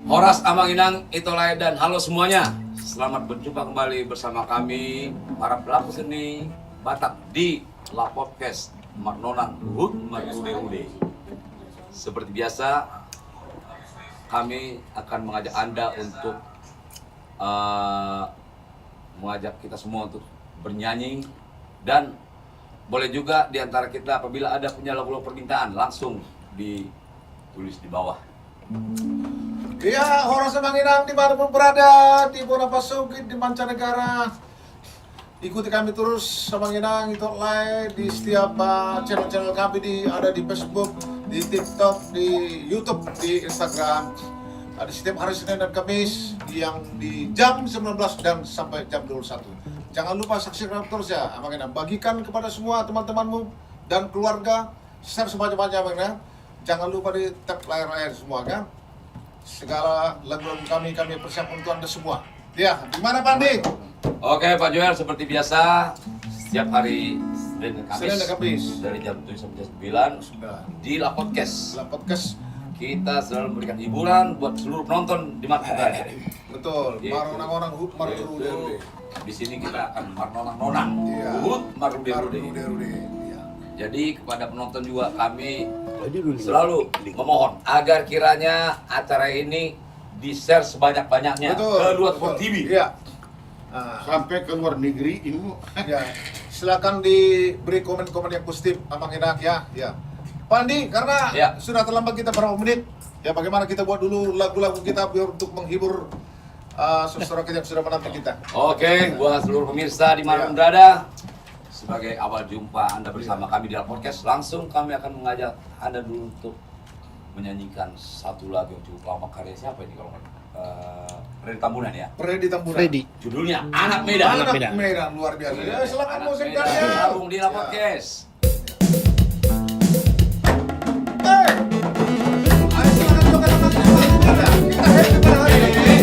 Horas Amanginang Itolai dan halo semuanya. Selamat berjumpa kembali bersama kami para pelaku seni Batak di La Podcast Marnonan Hut Marude. Seperti biasa, kami akan mengajak Anda untuk mengajak kita semua untuk bernyanyi, dan boleh juga di antara kita apabila ada punya lagu-lagu permintaan langsung ditulis di bawah. Iya, Horas Amanginang dimanapun berada, di Bonapasugit, di mancanegara. Ikuti kami terus Amanginang itu live di setiap channel-channel kami ada di Facebook, di TikTok, di YouTube, di Instagram. Di setiap hari Senin dan Kamis yang di jam 19 dan sampai jam 21. Jangan lupa saksikan terus ya Amanginang. Bagikan kepada semua teman-temanmu dan keluarga, share sebanyak-banyaknya Amanginang. Jangan lupa di tag layar-layar semua kan. Segala lagu-lagu kami persiapkan untuk Anda semua. Ya, di mana Pak Andi? Oke Pak Joel, seperti biasa setiap hari Senin dan Kamis dari jam 7 sampai jam 9 di La Podcast. La Podcast. Kita selalu memberikan hiburan buat seluruh penonton di mana berada. Betul. Gitu. Marnonang Hut Marude. Di sini kita akan marnonang Iya. Hut Marude. Iya. Jadi kepada penonton juga kami selalu memohon agar kiranya acara ini di-share sebanyak-banyaknya Betul. ke luar TV. Iya. Sampai ke luar negeri ini. Ya. Silakan diberi komen-komen yang positif Amanginang ya. Ya. Pak Andi, karena Ya. sudah terlambat kita berapa menit, ya bagaimana kita buat dulu lagu-lagu kita biar untuk menghibur saudara kita yang sudah menanti kita. Oke, buat seluruh pemirsa di mana Ya. berada, sebagai awal jumpa Anda bersama kami di La Podcast, langsung kami akan mengajak Anda dulu untuk menyanyikan satu lagu yang cukup lama. Karya siapa ini kalau Freddy Tambunan ya? Freddy Tambunan. Freddy. Judulnya Anak Medan. Anak Medan. Medan luar biasa. Ya, silakan Anak musik Medan kalian. gabung di La Podcast. Ayo silakan joget Amanginang. Kita happy pada hari ini.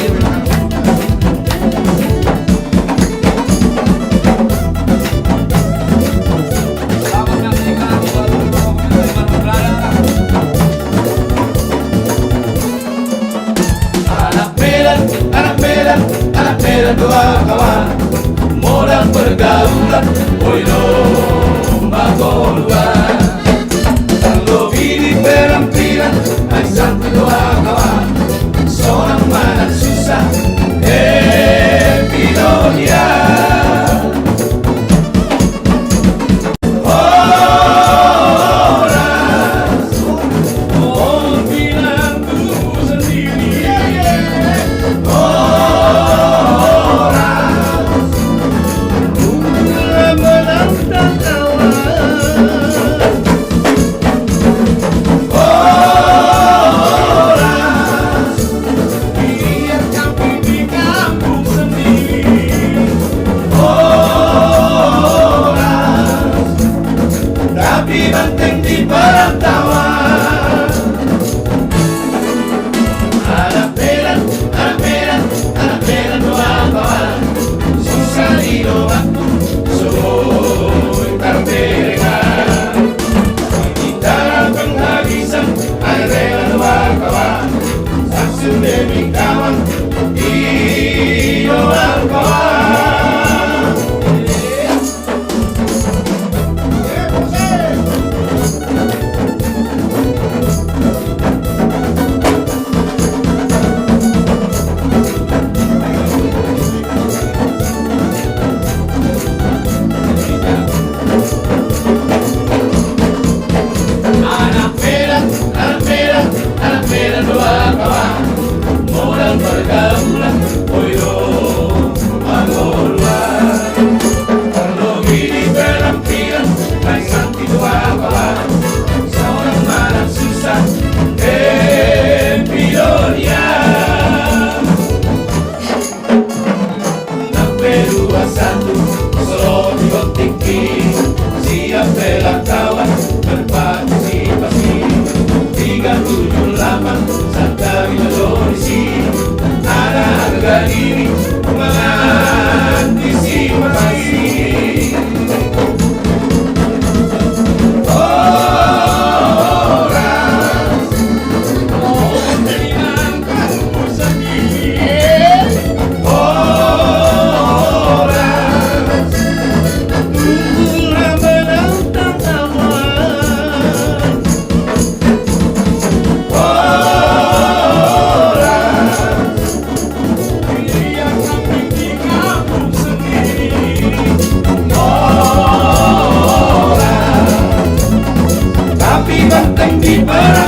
Selamat menyaksikan buat seluruh pemirsa di mana berada. Anak Medan, anak Medan, anak Medan dua kawan, modal pergaulan, oi lomba goluan. Kalau bini perampilan, ay santai dua kawan, seorang mana susah, Pilonia. Oh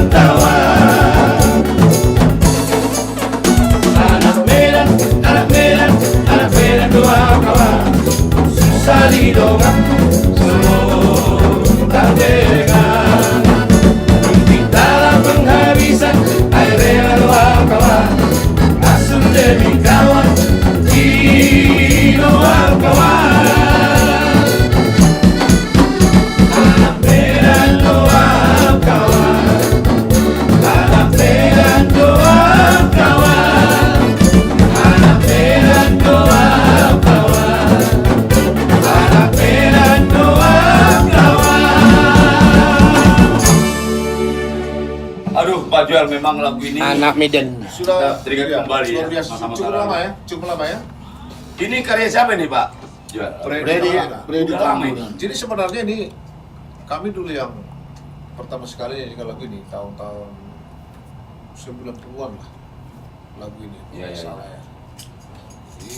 kawan. Anak Medan, anak Medan, anak Medan dua kawan. Susah didongak, semoga dengan Berhenti dalam penghabisan air rela dua kawan. Asuh demi kawan, doa kawan. Anak Medan doa kawan. Anak Medan doa kawan. Anak Medan doa kawan. Anak Medan doa kawan. Aduh, Pak Joel, memang lagu ini Anak Medan. Sudah teringat kembali ya, luar biasa. masa-masa Cukup lalu. lama ya, cukup lama ya. Ini karya siapa nih, Pak Joel? Freddy Udah lama ini. Jadi sebenarnya ini kami dulu yang pertama sekali nyanyikan lagu ini tahun-tahun 90-an lah lagu ini. Iya, iya, Salah iya. ya. Jadi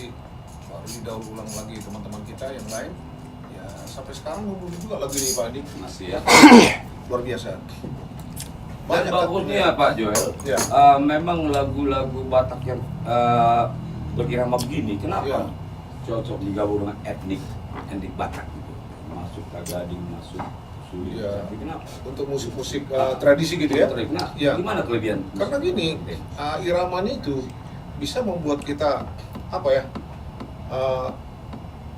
baru didaur ulang lagi teman-teman kita yang lain. Ya sampai sekarang ngomong juga lagu ini Pak Adi. Masih ya. Luar biasa. Dan bagusnya Pak Joel, Ya. memang lagu-lagu Batak yang berirama begini, kenapa Ya. cocok digabung dengan etnik Batak gitu, masuk Tagading, masuk Suli, Ya. tapi kenapa? Untuk musik-musik tradisi gitu ya. Nah, Ya. gimana kelebihan? Karena gini, iramanya itu bisa membuat kita apa ya?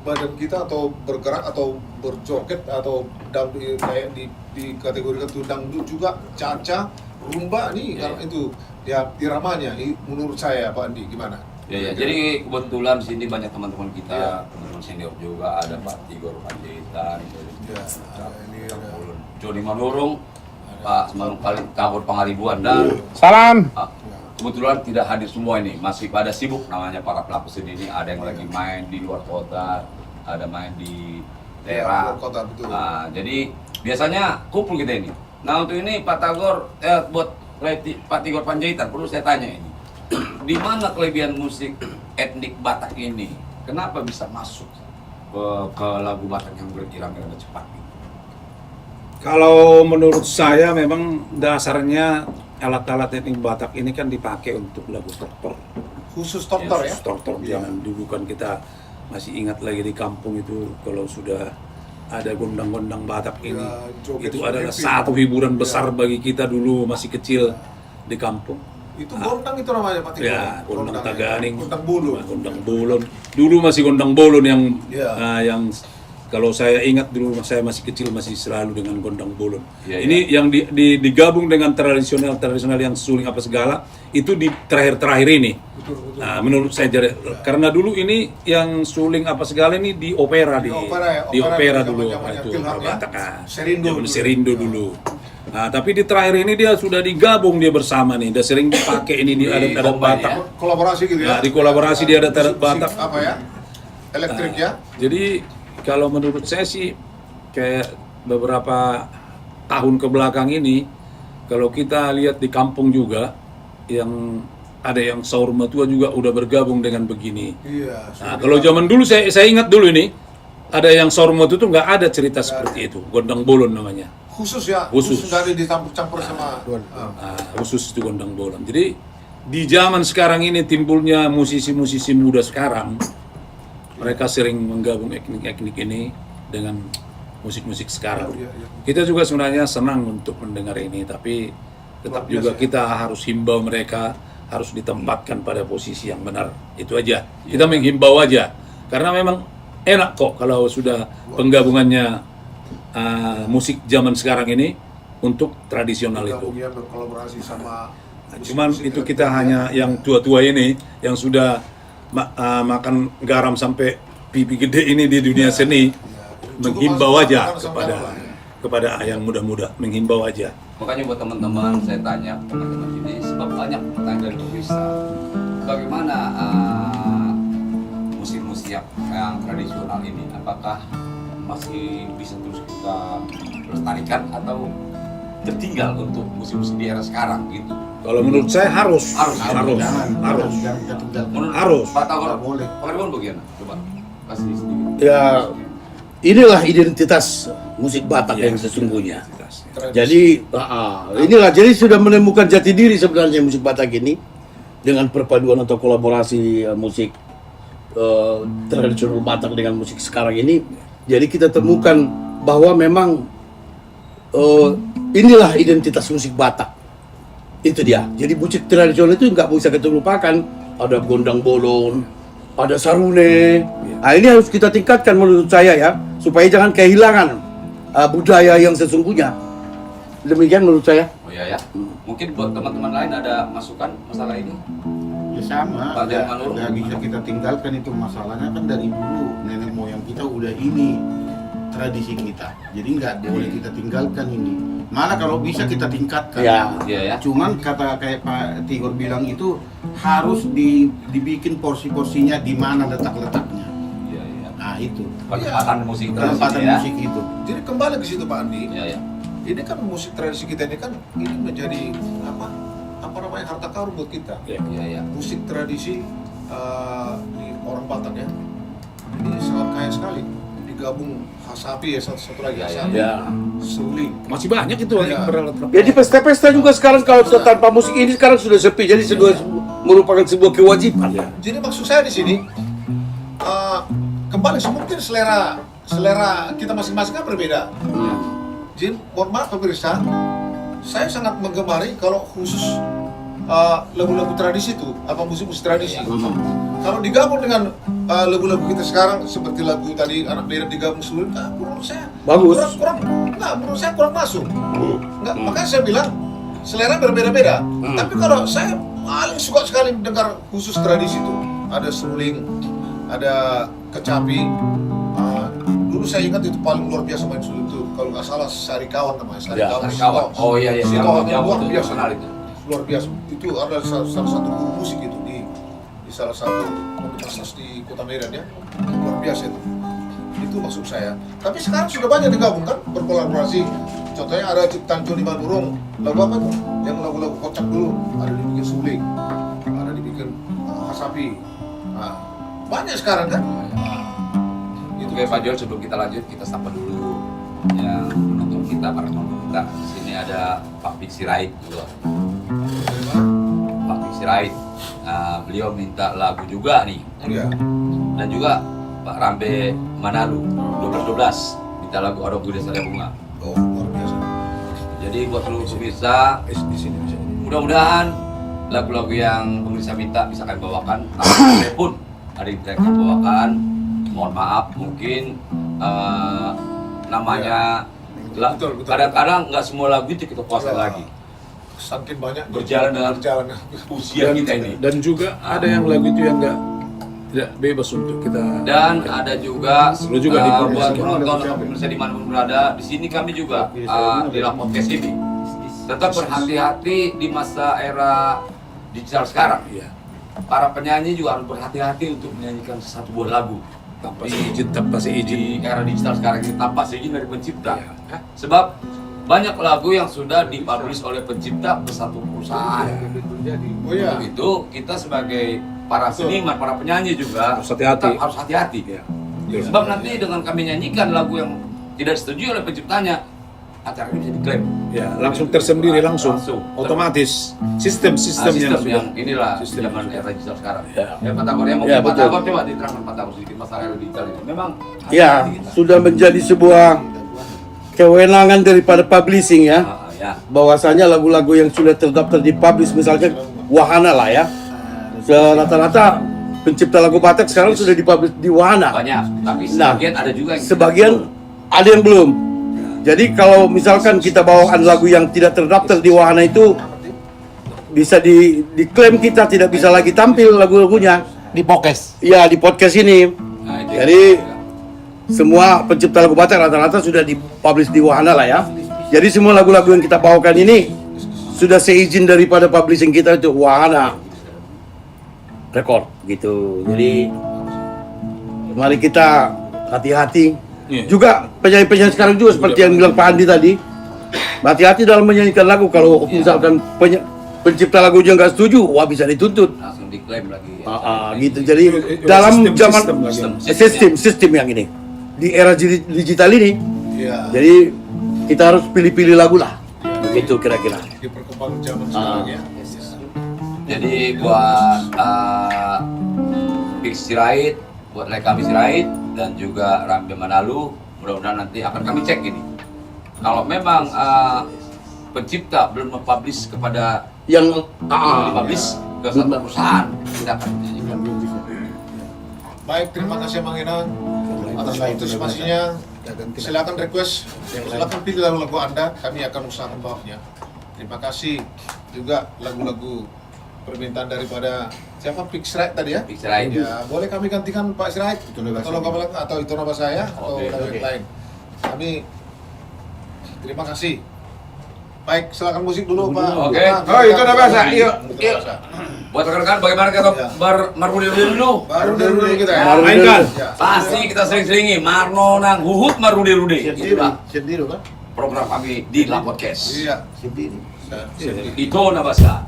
Badan kita atau bergerak atau berjoget atau kayak di kategori itu dangdut juga, caca, rumba nih Ya, karena ya. itu ya iramanya menurut saya Pak Andi gimana? Ya, jadi kebetulan di sini banyak teman-teman kita, Ya. teman-teman senior juga, ada Pak Tigor Panjaitan, Ya, ini ada Joni Manurung, Pak Semanung Paling Tahun Pangaribuan, dan Salam. kebetulan tidak hadir semua ini, masih pada sibuk namanya para pelaku seni ini. Ada yang lagi main di luar kota, ada main di daerah. luar kota, betul. Nah, jadi biasanya kumpul kita ini. Nah untuk ini Pak Tagor, buat Pak Tigor Panjaitan, perlu saya tanya ini. Di mana kelebihan musik etnik Batak ini? Kenapa bisa masuk ke lagu Batak yang berirama-irama cepat? Kalau menurut saya memang dasarnya alat-alat etnik Batak ini kan dipakai untuk lagu tortor. Khusus tortor ya? Tortor zaman dulu kan kita masih ingat lagi di kampung itu kalau sudah ada gondang-gondang Batak ini, Ya, joget itu seperti adalah film. satu hiburan besar Ya. bagi kita dulu masih kecil di kampung. Itu gondang itu namanya Pak Tiko. Ya, gondang Taganing, Gondang bulu. gondang bolon. Dulu masih gondang bolon yang Ya. yang kalau saya ingat dulu saya masih kecil masih selalu dengan gondang bolon. Ya, Ini yang digabung dengan tradisional yang suling apa segala itu di terakhir ini. Betul, betul. Nah, menurut saya karena dulu ini yang suling apa segala ini di opera Di opera ya, di opera opera zaman- dulu zamannya itu Tilham ya. Batak, Serindo zaman dulu. Serindo dulu. Nah, tapi di terakhir ini dia sudah digabung dia bersama nih. Dia sering dipakai ini di adat-adat combine Batak. ya. Kolaborasi gitu ya? Nah, di kolaborasi dia ada adat Musik- Batak. apa ya? Elektrik ya? Jadi kalau menurut saya sih kayak beberapa tahun ke belakang ini kalau kita lihat di kampung juga yang ada yang Saur Matua juga udah bergabung dengan begini. Iya. Nah, kalau zaman dulu saya ingat dulu ini ada yang Saur Matua itu nggak ada cerita seperti itu. Gondang bolon namanya. Khusus ya? Khusus. Nggak ada dicampur-campur sama Khusus itu gondang bolon. Jadi di zaman sekarang ini timbulnya musisi-musisi muda sekarang mereka sering menggabung etnik-etnik ini dengan musik-musik sekarang. Iya, iya. Kita juga sebenarnya senang untuk mendengar ini, tapi tetap Luar biasa, juga ya. kita harus himbau mereka harus ditempatkan pada posisi yang benar. Itu aja. Kita menghimbau aja. Karena memang enak kok kalau sudah penggabungannya musik zaman sekarang ini untuk tradisional itu. Gabung ya, berkolaborasi sama Cuman musik-musik itu kita elektronik. hanya yang tua-tua ini yang sudah makan garam sampai pipi gede ini di dunia seni menghimbau masuk aja akal sama orang. kepada yang muda-muda, menghimbau aja. Makanya buat teman-teman saya tanya teman-teman ini sebab banyak pertanyaan dari pemirsa bagaimana musik-musik yang tradisional ini apakah masih bisa terus kita lestarikan atau tertinggal untuk musik-musik di era sekarang gitu. Kalau menurut saya harus. Harus. Menurut Harus. Pak Tagor, Nggak boleh. Pak Ridwan bagaimana? Coba kasih sedikit. Ya, inilah identitas musik Batak Iya, yang sesungguhnya. identitas, ya. Tradisi. Jadi inilah jadi sudah menemukan jati diri sebenarnya musik Batak ini dengan perpaduan atau kolaborasi musik tradisional Batak dengan musik sekarang ini. Jadi kita temukan bahwa memang inilah identitas musik Batak. Itu dia. Jadi musik tradisional itu nggak bisa kita lupakan. Ada gondang bolon, ada sarune. Nah, ini harus kita tingkatkan menurut saya ya, supaya jangan kehilangan budaya yang sesungguhnya. Demikian menurut saya. Oh iya ya. Mungkin buat teman-teman lain ada masukan masalah ini. Ya sama, Pak Dirman Nurul. nggak bisa kita tinggalkan itu masalahnya kan dari dulu nenek moyang kita udah ini tradisi kita, jadi nggak boleh kita tinggalkan ini. Malah kalau bisa kita tingkatkan. Iya ya. Cuman kata kayak Pak Tigor bilang itu harus dibikin porsi-porsinya di mana letak-letaknya. Iya ya. Nah itu Penempatan musik tradisi penempatan ya. musik itu. Jadi kembali ke situ Pak Andi. Iya ya. Ini kan musik tradisi kita ini kan ini menjadi apa namanya harta karun buat kita. Iya ya. Musik tradisi di orang Batak ya. Ini sangat kaya sekali. Digabung Hasapi ya satu lagi Ya, ya. Hasapi, Ya. Suling. Masih banyak itu Iya. Ya di pesta-pesta juga sekarang kalau tanpa musik ini sekarang sudah sepi, jadi sudah merupakan sebuah kewajiban. Jadi maksud saya di sini kembali mungkin selera kita masing-masing kan berbeda. Jadi mohon maaf pemirsa, saya sangat menggemari kalau khusus lagu-lagu tradisi itu, apa musik-musik tradisi. Kalau digabung dengan lagu-lagu kita sekarang seperti lagu tadi Anak Berat digabung seluruh, menurut saya Bagus. menurut saya kurang masuk. Nggak, makanya saya bilang selera berbeda-beda. Tapi kalau saya paling suka sekali mendengar khusus tradisi itu, ada seruling, ada kecapi. Dulu saya ingat itu paling luar biasa main suling itu, kalau nggak salah Sarikawan namanya. Sarikawan. Oh iya ya. Sarikawan Yang luar itu biasa. kenal itu. Luar biasa. Itu ada salah satu guru musik itu di salah satu universitas di Kota Medan ya. Luar biasa itu. Itu maksud saya. Tapi sekarang sudah banyak digabung kan, berkolaborasi. Contohnya ada ciptaan Joni Bandurung, lagu apa tuh? Yang lagu-lagu kocak dulu, ada dibikin suling, ada dibikin Hasapi. Nah, banyak sekarang kan? Itu Oke Pak Jol, sebelum kita lanjut kita sapa dulu yang penonton kita, para penonton kita. Di sini ada Pak Big Sirait juga. Pak Big Sirait. Beliau minta lagu juga nih. Iya. Dan juga Pak Rambe Manalu 1212 minta lagu Adok Bude Salia Bunga. Oh, luar biasa. Jadi buat seluruh pemirsa, Di sini bisa. mudah-mudahan lagu-lagu yang pemirsa minta bisa kami bawakan. Tapi pun ada yang bisa kami bawakan. Mohon maaf, mungkin namanya Betul. kadang-kadang nggak semua lagu itu kita kuasai Iya. lagi. Saking banyak Berjalan dengan berjalan. usia kita ini. Dan juga ada yang lagu itu yang tidak bebas untuk kita. Dan ada juga Perlu juga buat dipromosikan. penonton pemirsa dimanapun berada, di sini kami juga di dalam podcast ini tetap berhati-hati di masa era digital sekarang. Iya. Para penyanyi juga harus berhati-hati untuk menyanyikan satu buah lagu Tanpa seizin, tanpa seizin. di era digital sekarang ini tanpa seizin dari pencipta. Iya. Sebab banyak lagu yang sudah dipublish oleh pencipta ke satu perusahaan. Oh iya. Untuk itu kita sebagai para seniman, para penyanyi juga Harus hati-hati. tetap harus hati-hati. Iya. Sebab nanti dengan kami nyanyikan lagu yang tidak disetujui oleh penciptanya, acara ini bisa diklaim. Ya, langsung tersendiri langsung. Otomatis sistem-sistem yang sudah. yang inilah sistem zaman yang era digital sekarang. Ya. Pak Tagor, ya mungkin Ya, Pak betul. Tagor coba diterangkan Pak Tagor sedikit masalah era digital itu. Memang Ya, hati-hati kita. sudah menjadi sebuah kewenangan daripada publishing ya. Ya. Bahwasanya lagu-lagu yang sudah terdaftar di publish misalnya Wahana lah ya. Rata-rata pencipta lagu Batak sekarang sudah dipublish di Wahana. Banyak, tapi Nah, sebagian ada juga yang Sebagian ada yang belum. Jadi kalau misalkan kita bawakan lagu yang tidak terdaftar di Wahana itu bisa diklaim kita tidak bisa lagi tampil lagu-lagunya Di podcast. ya di podcast ini. Nah, itu Jadi semua pencipta lagu Batak rata-rata sudah dipublish di Wahana lah ya. Jadi semua lagu-lagu yang kita bawakan ini sudah seizin daripada publishing kita itu Wahana Record gitu. Jadi mari kita hati-hati. Iya. Juga penyanyi-penyanyi sekarang juga seperti yang bilang Pak Andi tadi, hati-hati dalam menyanyikan lagu. Kalau misalkan pencipta lagunya nggak setuju, wah bisa dituntut. langsung diklaim lagi. Gitu. Jadi dalam zaman sistem sistem yang ini di era digital ini, Iya. jadi kita harus pilih-pilih lagu lah. Begitu kira-kira. Di perkembangan zaman sekarang ya. Jadi buat Big Sirait, buat kami Sirait dan juga Rambe Manalu, mudah-mudahan nanti akan kami cek ini. Kalau memang pencipta belum mempublish kepada Yang dipublish ke satu perusahaan, kita akan menyanyikan. Baik, terima kasih Mang Inang atas partisipasinya. Silakan request, silakan pilih lagu-lagu Anda, kami akan usahakan bawahnya. Terima kasih juga lagu-lagu permintaan daripada siapa, Big Sirait tadi ya? Big Sirait. Ya, boleh kami gantikan Pak Sirait, tolong kamu atau itu nama saya atau Oke, lagu yang lain. Kami terima kasih. Baik, silakan musik dulu Pak. Oke. Oh, itu udah bahasa. Yuk, yuk. Buat rekan-rekan bagaimana kita Ya. bermarudi dulu? Baru dulu kita ya. Mainkan. Ya. Pasti kita sering-seringi Marnonang Huhut Marudi-Rudi. Itulah Sendiri kan? program kami di La Podcast. Iya. Sendiri. Itu nabasa.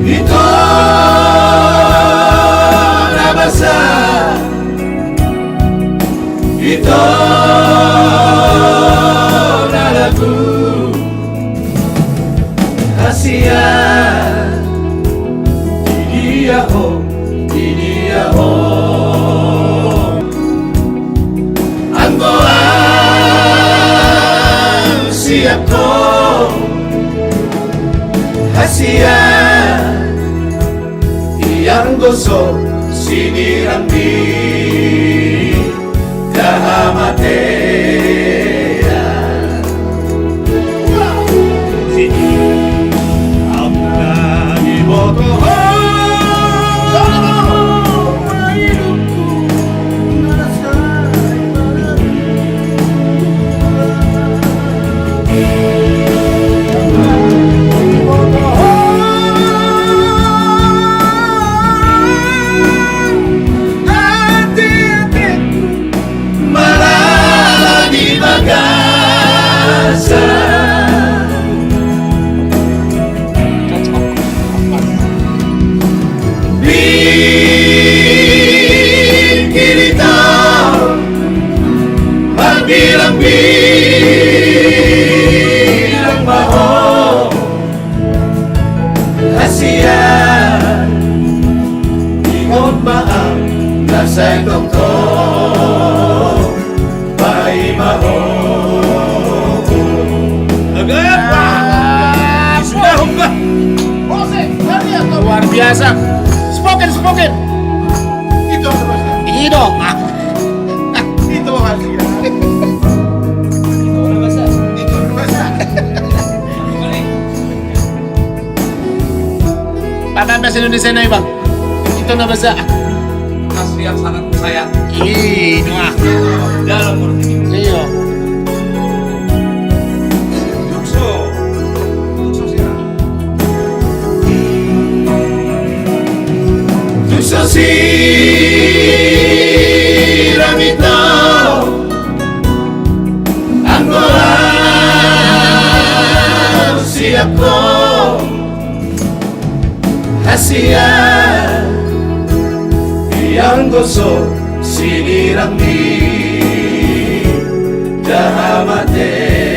Ito nabasa, ito na lagu kasihan ini ako ang goang siap ko kasihan yang gosok sinirang di dahamatea ang nagiboto bilang baho kasihan ingon maang nasay doktor bayi maho agad pa sudah humbah Luar biasa. Spoken. Itu apa bahasa? Ido. Itu bahasa. Itu bahasa. Pakai bahasa Indonesia nih bang. Itu na bahasa. Kasih yang sangat sayang Ini mah. dalam murni. Iya. Tukso siram ito ang golang siap ko kasihan yang gosok sinirang di dahamatea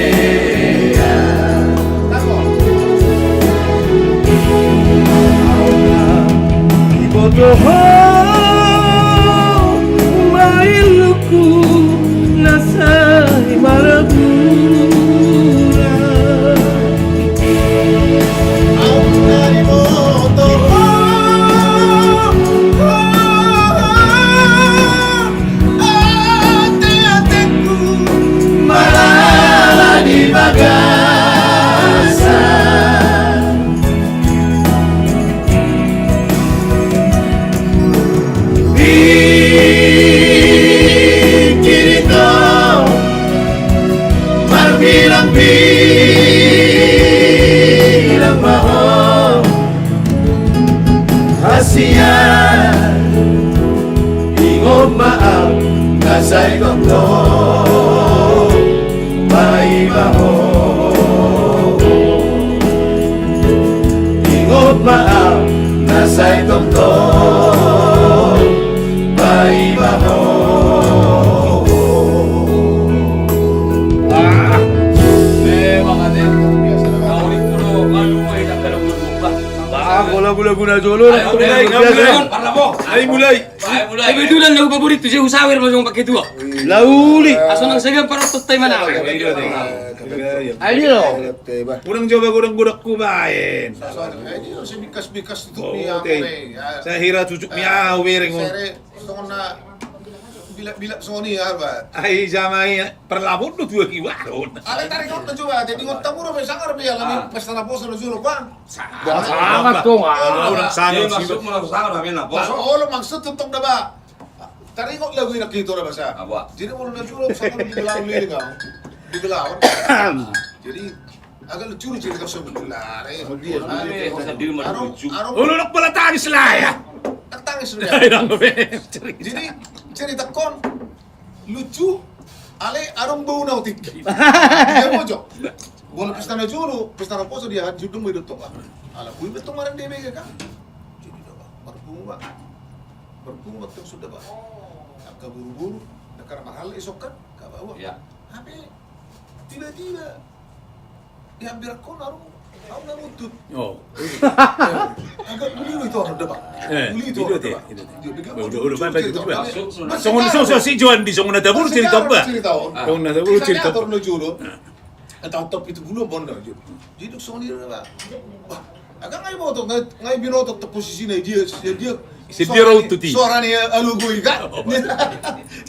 bodoh mailuku nasai marabura malala di bagasan Ingot maaf nasa'y doktor Maibaho Ingot maaf nasa'y doktor Maibaho Memang ada. Kau ni kuno malu ay nak kalau berubah. Ako lagu-lagu na Jolo. Ayo mulai, para mo. Ay mulai. Ay mulai. Ay, betulan lagu paborito siya usawir mo yung pakai tua. Lauli. Aso nang sagang para tutay mana. Ay, di lo. Kurang coba kurang gudak kumain. Ini si bikas-bikas itu Oh, niya okay. Saya hira cucuk niya wiring mo. Sere, gusto ko na bila Sony ba? Ay jamai perlabot do tuwa kiwadon. Alay tarik ko na juga, jadi ngon tamuro may sangar biya lami pesta na po sa Juro pa. Sangat ko nga. Orang Sangat sangat masuk mo sangat kami na po. So, olo maksud tutok na ba? Tarik ko lagu na kito na ba siya? Aba. Jadi mo na Juro sa kan dibilang liling ako. Dibilang. Jadi agak lucu cerita sa benar eh. Kami sa diri mo lucu. Ulo nak pala tangis laya. Nagtangis Ay rin. nang Jadi cerita kon lucu ale arong bau na utik. Dia mo jo. Bola pesta na Juro, pesta na poso dia judung may dutong. Ala kuy betong maran debe ka. Jadi ba berbunga. Berbunga tong sudah ba. Agak buru-buru, nakar mahal esok kan ka bawa. Ya. Tapi tiba-tiba diambil kon arong na utut. Oh. Agak bulu itu orang depan. Bulu itu Itu orang teh. depan. Udah baik juga. Masuk. Songon si Joan di songon ada bulu cerita apa? Cerita. Songon ada bulu cerita Atau apa? no Juro. Atau top itu bulu bondo Juro. Jadi songon dia lah. Wah, agak ngai moto ngai binoto te posisi dia Si dia rautu ti. Suaranya alugui kan.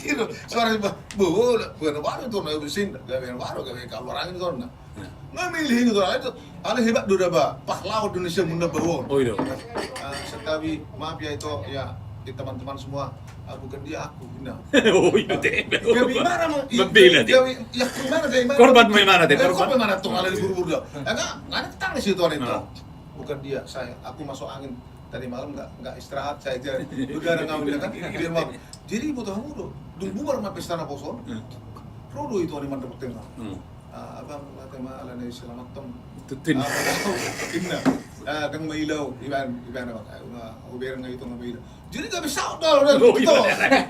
Itu suaranya bu baru itu na usin baru kalau orang itu na. Nggak milih itu itu ada hebat duda ba pahlawan Indonesia munda bawon. Oh iya. Setawi maaf ya itu ya di teman-teman semua bukan dia aku benar. Oh iya teh. Gabi mana mau? Membela dia. Ya gimana dari mana? Korban mana teh? Korban mana tuh ada di buru-buru dah. Enggak tangis itu orang itu. Bukan dia, saya. Aku masuk angin tadi malam enggak istirahat saya aja. Udara ngambil kan dia mau. Jadi butuh mudo. Dung bubar mah pesta na poson. Rodo itu orang mantap tengah. Abang tema ala na selamat tom. Tutin. Inna. Kang mailaw, iban apa? Uber nga ito nga mailaw. Jadi gak bisa daw na ito.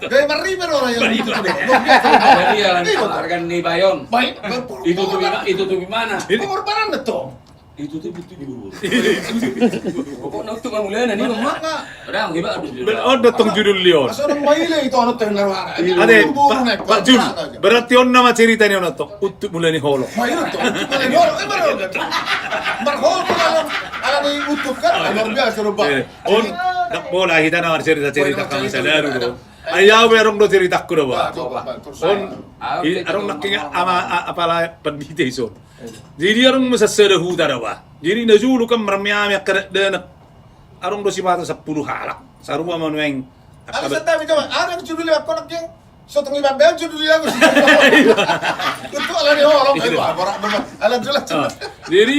Gaya marimer orang yang itu. Jadi ya harga ni bayon. Baik, Itu tuh gimana? pengorbanan na to. Itu tuh buru-buru. Pokoknya itu kan mulai nih mah. Udah hebat. Oh datang judul Leon. Masa orang maile itu ano teh narwana. Ade, Pak Jun, berarti on nama cerita ni on to. Untuk mulai ni holo. Maile to. Maile baru. Marhol ko alam ni utuk kan. Luar biasa rupa. On nak bola kita na cerita kami sadar dulu. Ayaw merong do cerita ko ba. On arong nakinga ama apala pandite ison. Jadi arong masasada huta ba. Jadi najulu kam marmiami kada arong do si mata 10 halak. Sarua manueng Ano sa tabi ko? Ano ang judul ako nak yang sotong ibang bel judul ako. Itu ala ni orang ay barak ala jelas. Jadi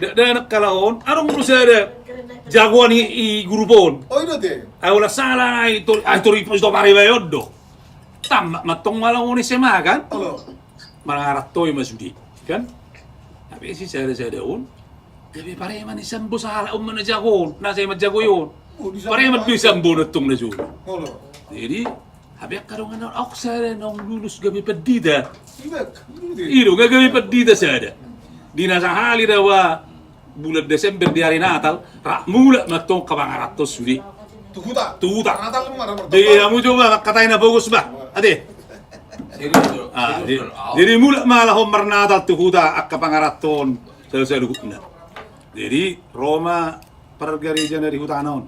anak kalahon arong do sada jagoan i grupon. Oh itu deh. Ay wala sala ito ritmo ito pare bayodo. Tama matong malang ni sema kan? Halo. Mangarat toy masudi kan? Tapi si sada daun. Tapi pare man isambo sa hala man jagon. Nasa jago yun. Pare man isambo na tong na jud. Halo. Jadi habis karong ana ako sada nong lulus gabi pedida. Ibak. Iro gabi pedida sada. Di nasa hali dawa bulan Desember di hari Natal, mula matong kabangaratos sudi. Tuhuta. Tuhuta. Natal mo marang. Di kamu coba katain na bagus ba? Ade. Jadi mula malah homar Natal tuhuta ak kabangaraton sa lugna. Jadi Roma pergereja dari hutanon.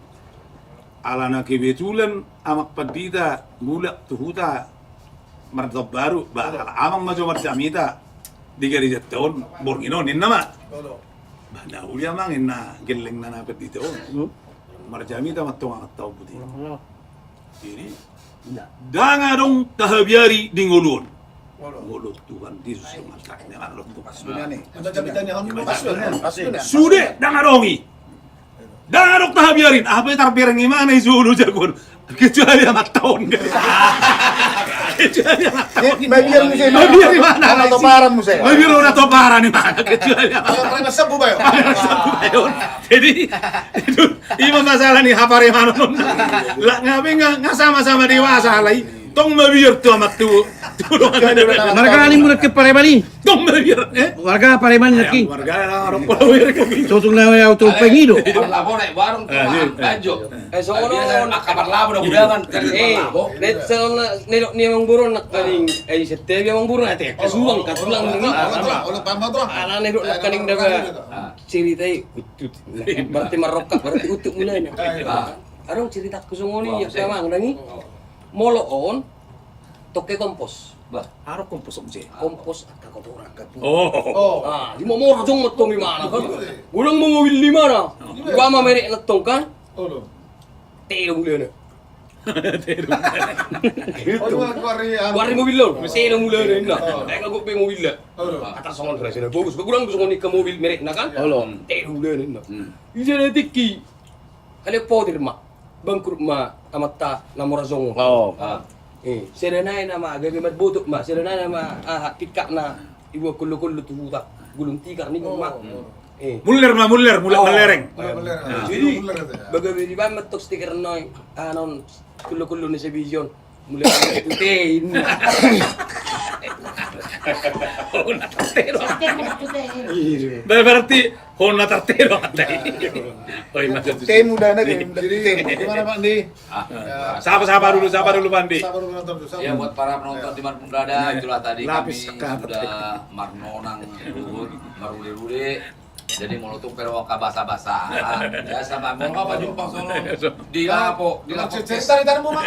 Ala na kebetulan amak padita mula tuhuta martab baru bakal amang majo marjamita di gereja tahun borginon nama. Nah, ulia mang na geleng na napet dito. Marjamita matong ang tao puti. Jadi, danga dong tahabiari di ngulun. Ngulun Tuhan Yesus yang mataknya ngalok tu Ada jabitannya kan. Sudah danga dongi. Danga dong tahabiarin. Apa yang tarbiarin gimana isu jagon. Kecuali anak tahun kan. Kecuali anak tahun. Mabir mo siya. Mabir di mana? Ano to para mo siya? Mabir udah toparan di mana? Kecuali anak Kalau kalian sembuh bayo. Ayun. Jadi itu ima masalah nih hapare mano nun. Lah ngabe nga sama-sama dewasa lay. Tong mabir tu amat tu. Marga ani mo ke Paremani. Tong mabir Warga Paremani lagi. Warga orang Pulau kaki. Susung na may auto pengido. Labo na warung Bajo. So Biasa ono kabar labo na udangan. net sa nilok niya mang buron nak kaning sette biya mang buron ate kasulang katulang ni. Ulo pamot lo. Ana nilok nak kaning daga cerita utut. Berarti maroka berarti utut mulanya. Arong cerita kusungoni ya sama ndangi. Moloon toke kompos. Bah, Harap kompos om sih. Kompos at kakotoran ka. Oh. Ah, di mo mo rajong matong di mana kan. Gulang mo mobil di mana? Di ba mamere natong kan? Ulo. Telo mulanya. Wari mobil lo, masih mulanya na. Kaya kagok pe mobil la. Atas songon kaya sila. Bagus, gulang gusto ko ni ka mobil merek na kan? Telo mulanya na. Isa na tiki. Kale po dirma. Bangkrut ma amata namorazong. Oo. Serenay na ma gabi madbuto ma serenay na ma kika na iwa kulo-kulo tuhuta gulung tikar ni ma. Muller mulai melereng. Jadi bagaimana di ba matok stiker noy anon kulo-kulo ni sa vision mulai putin. Berarti hona tartero atay. Oy, maksud. Temu dah na game. Gimana Pak Andi? Sapa dulu Pandi. Sabar menonton dulu. ya buat para penonton dimanapun berada, itulah tadi kami Lapis sekat. sudah marnonang Luhut, marude-rude. Jadi molotung pero ka basa-basa. Ya sama mau apa jumpa sono. Di lapo, di lapo. Cerita di tanah Mak.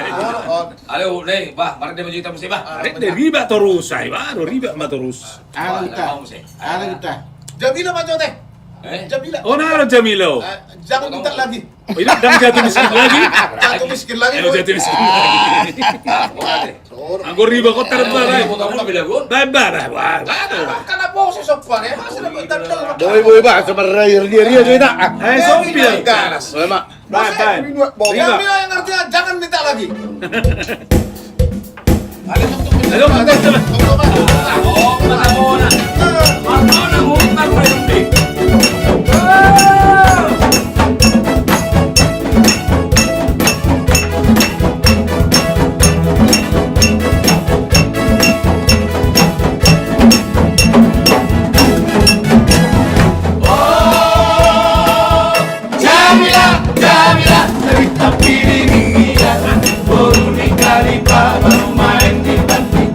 Ayo, deh, bah, mari dia mencerita musik, bah. Riba terus, ay baru riba ma terus. Wah, mau musik. Jamila Pak Jote. Eh? Jamila. Oh, naro Jamilo. Jangan minta lagi. Oh, ini udah jatuh miskin lagi. Jatuh miskin lagi. Ayo jatuh miskin lagi. Anggo riba kok terbang. Kamu bila gun? Babar, wah. Karena bos sopan ya. Masih dapat tandang. Boy ba sa marayar dia joita. Eh, sompil. Ganas. Wala ma. Bye. Jamila yang ngerti jangan minta lagi. Ayo, kita. Oh, Marnona. Marnona mutar berhenti. Baru main di pantai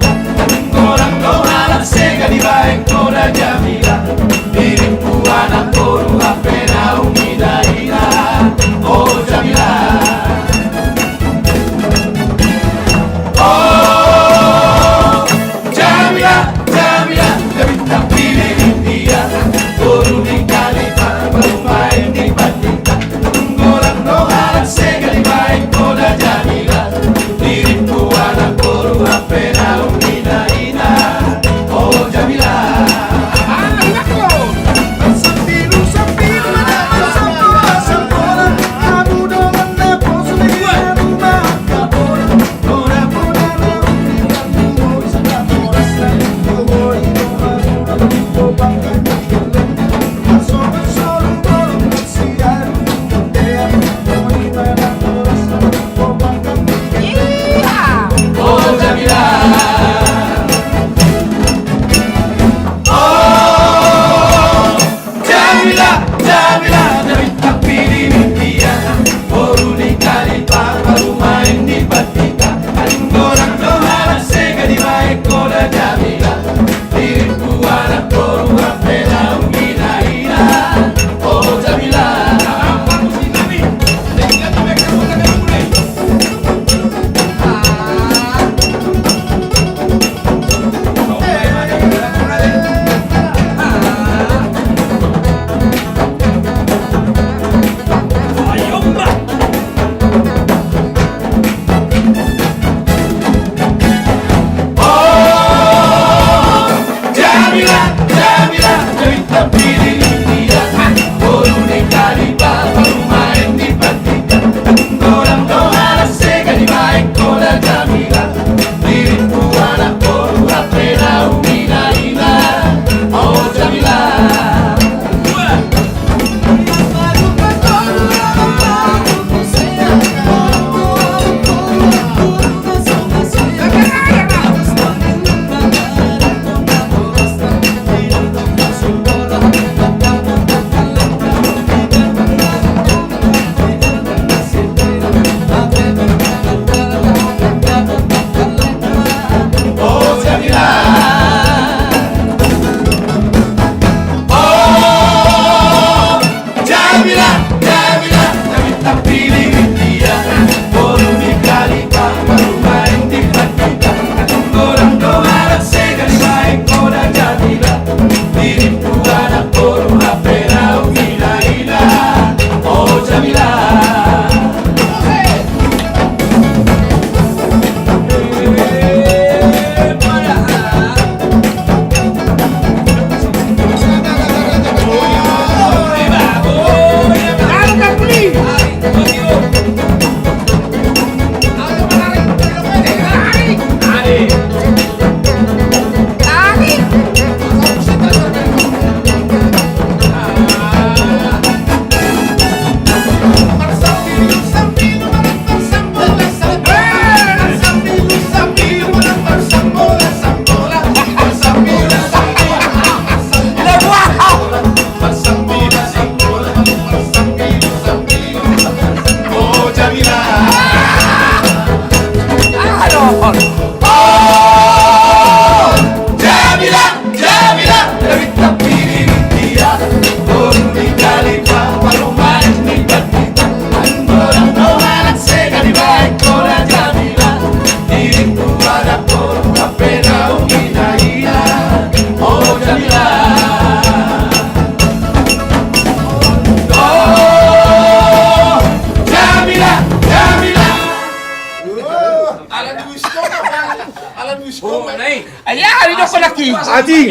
Alan Wisco. Nih. Ayan, ini ko laki. Haji.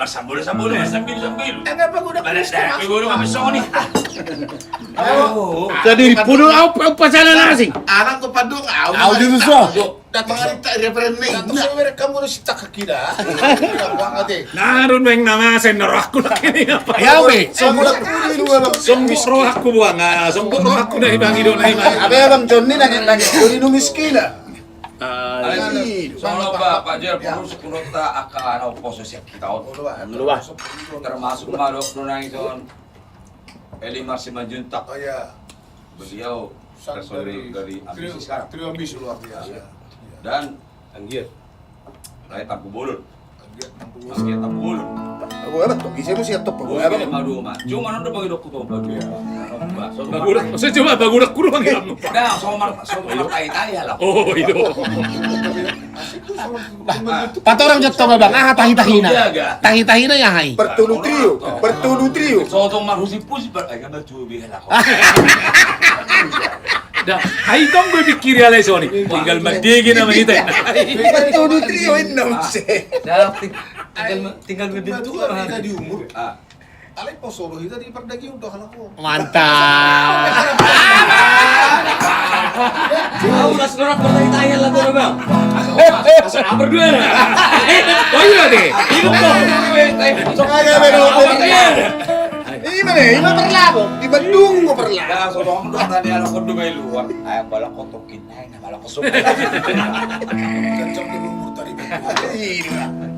Sambil sambil. Enggak apa udah Balas dah. Guru kami Sony. Jadi puno apa pasaran asing. Anak ko padung. Aw, dito so. Datang kita referendum. Datang sa kamu na si Takakida. Buang ate. Naroon ba yung namasen na rock ko na kini apa? Ayaw, eh. Kamu nak kulit wala. Sombis rock ko buang sombong rock ko na ibang idol na ibang. Abe abang Johnny lagi uri numis kila. Soalnya Pak Jer perlu sekunut tak akan oposisi kita termasuk Madok Nunang itu Elimar Simanjuntak Oh ya. beliau tersorry dari ambisi sekarang Trio ambisi luar biasa. dan Anggir. Rai Tampu Bulun Anggir, mampu. Meski Tampu Bulun Aku apa tuh? Bisa mesti atop aku. Boleh madu mah cuma udah bagi dokter tuh bagi Bagudak, saya coba bagudak kurang ang ilang mo pa. Nah, somar tay-tay lah. Oh, ito. Patorang jat to ba bang? Ah, tahi-tahina. Tahi-tahina ya hay. Bertulu trio. Sotong marhusi-pusi ay ka nagtubi ako. Dah, ay kang berpikir ya Sony. Tinggal magdigi naman ito. Bertulu trio enam se. Tinggal ngebentuk Kita di umur. Ah, Alay po solo kita di perdagi udah kalau ko. Mantap. Tahu nas norak bertanya-tanya lah tuh bang. Asal berdua na. Oh iya deh. Hidup dong. Sengaja beda Ini mana? Ini perlabo. Di Bandung gua perlabo. dah sotong do tadi anak ko dumay luwan. Ay bala ko tokin ay na bala ko sup. Kencang di umur tadi.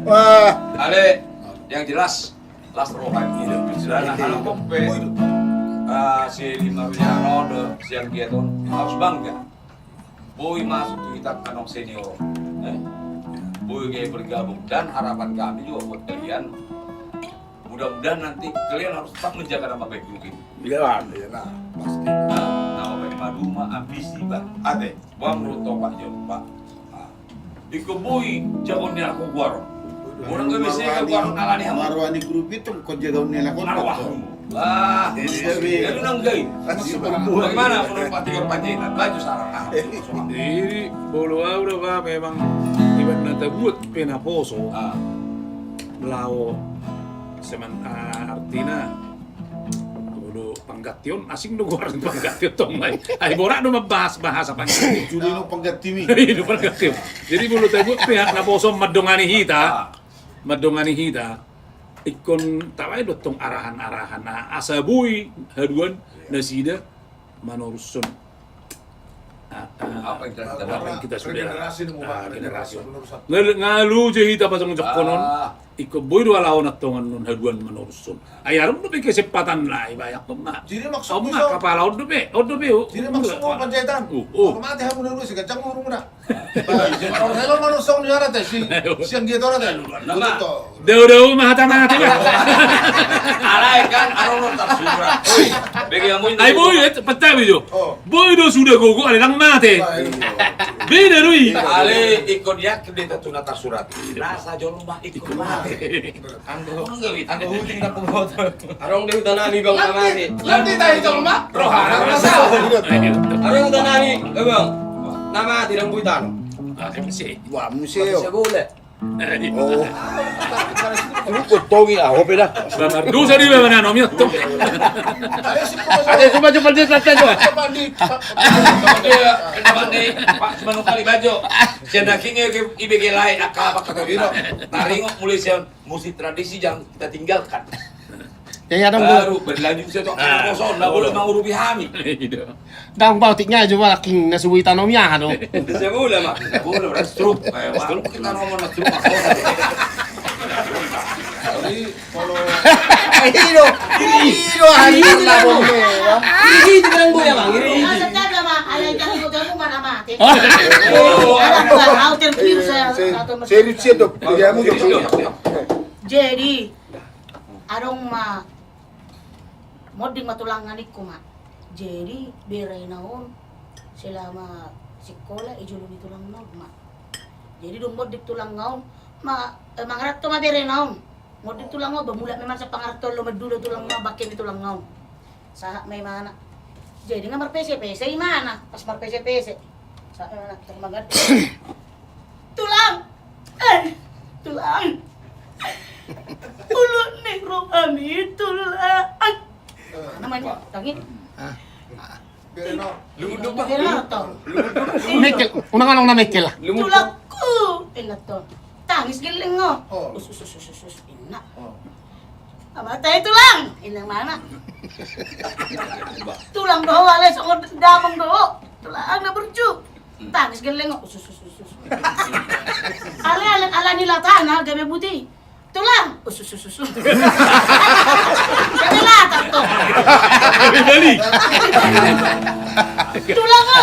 Wah, Ale, yang jelas last rohan gitu. Dan kalau kompe si Lima Wiljano siang gitu harus bangga. Boy masuk ke kita kanong senior. Boy kayak bergabung dan harapan kami juga buat kalian. Mudah-mudahan nanti kalian harus tetap menjaga nama baik grup ini. Iya. Pasti. Nama baik Maduma, ambisi bang. Ade, bang Ruto Pak Jom Pak. Iko boy jagonya aku guaro. Orang gak bisa ke guaro nalani hamu. Marwani grup itu kau jaga nela kau. Marwah. Wah, itu nang gay. Bagaimana menurut Pak Tigor Panjaitan? Baju sarang. Jadi, bolo aura ba memang iban na tagut pinaposo lao seman artina bolo panggatyon asing lugar ng panggatyon tong may ay bora no mabahas bahasa panggatyon. Juli no panggatimi. Itu panggatyon. Jadi bolo tagut pihak na poso madongani hita ikon tawai dotong arahan-arahan na asabuy haduan na sida manorson Apa yang kita apa yang kita sudah Generasi nu ba? generasi Menurut satu. ngalu je hita pa sa konon iko boy do alaw na tongan nun haduan manorson ayaram do be kesempatan lah ibayak to ma Jadi maksud ma mo kapalaw do be Jadi maksud mo Panjaitan. Oo. Mati hamu na si kencang urung na. Kalau saya lo manusong ni arate si siang gitu arate. daw mahata na natin Alay kan, arong tersurat. Bagi kamu ay boy patabi jo Oh. boy do sudah gogo alang mate beda rui Ale ikut dia kita tuna tersurat. Rasa jolo mah ikut mah. Anggo huting tak pemot. Arong deh udah nami bang namani. Nanti tayo jolo ma. Rohana rasa. Arong udah nami, bang. Nama tidak buitan. Wah, museo. boleh. Oh, Lu kotongi hope dah. do sa di ba manano mi to Ada coba dia selesai jo. Pak cuma kali baju. Siapa kini IBG lain apa kata kita. Taringok mulai siang musik tradisi jangan kita tinggalkan. Kaya dong Baru berlanjut saya tuh kosong, nggak boleh mengurupi hami. dang bautiknya coba laking nasuwi tanomnya ano. Bisa boleh mak. Nggak boleh, restruk. Kita ngomong restruk. Jadi kalau Hiro hari na bombe. Ini bilang boleh bang. Masa jaga mah, ayah jangan kamu mana mati. Oh. Alam ko, how to feel sa Serius ya dok. Dia mu Jadi, arong moding matulangan iku ma. Jadi beray naon selama sekolah ijulun tulang naon ma. Jadi dong modik tulang naon mangarat to beray naon. Modik tulang naon bamula memang sa pangarat to lumadulo tulang naon bakin tulang naon. Sa may mana. Jadi nga marpese-pese mana pas marpese-pese. Tulang. Tulang. Ulu negro kami tulang. Namanya tangin. Bereno. Lumudok ba? Mekel, unang anong na Mekel lah. Lumudok. Tulakku. Ina to. Tangis giling ngo. Oh. Ina. Amatay tulang. Inang mana? Tulang doho wala sa damang doho. Tulang na berju. Tangis giling ngo. Ala nila tanah gabe buti. Tulang. Gabe lata to. Balik. Tulang ko.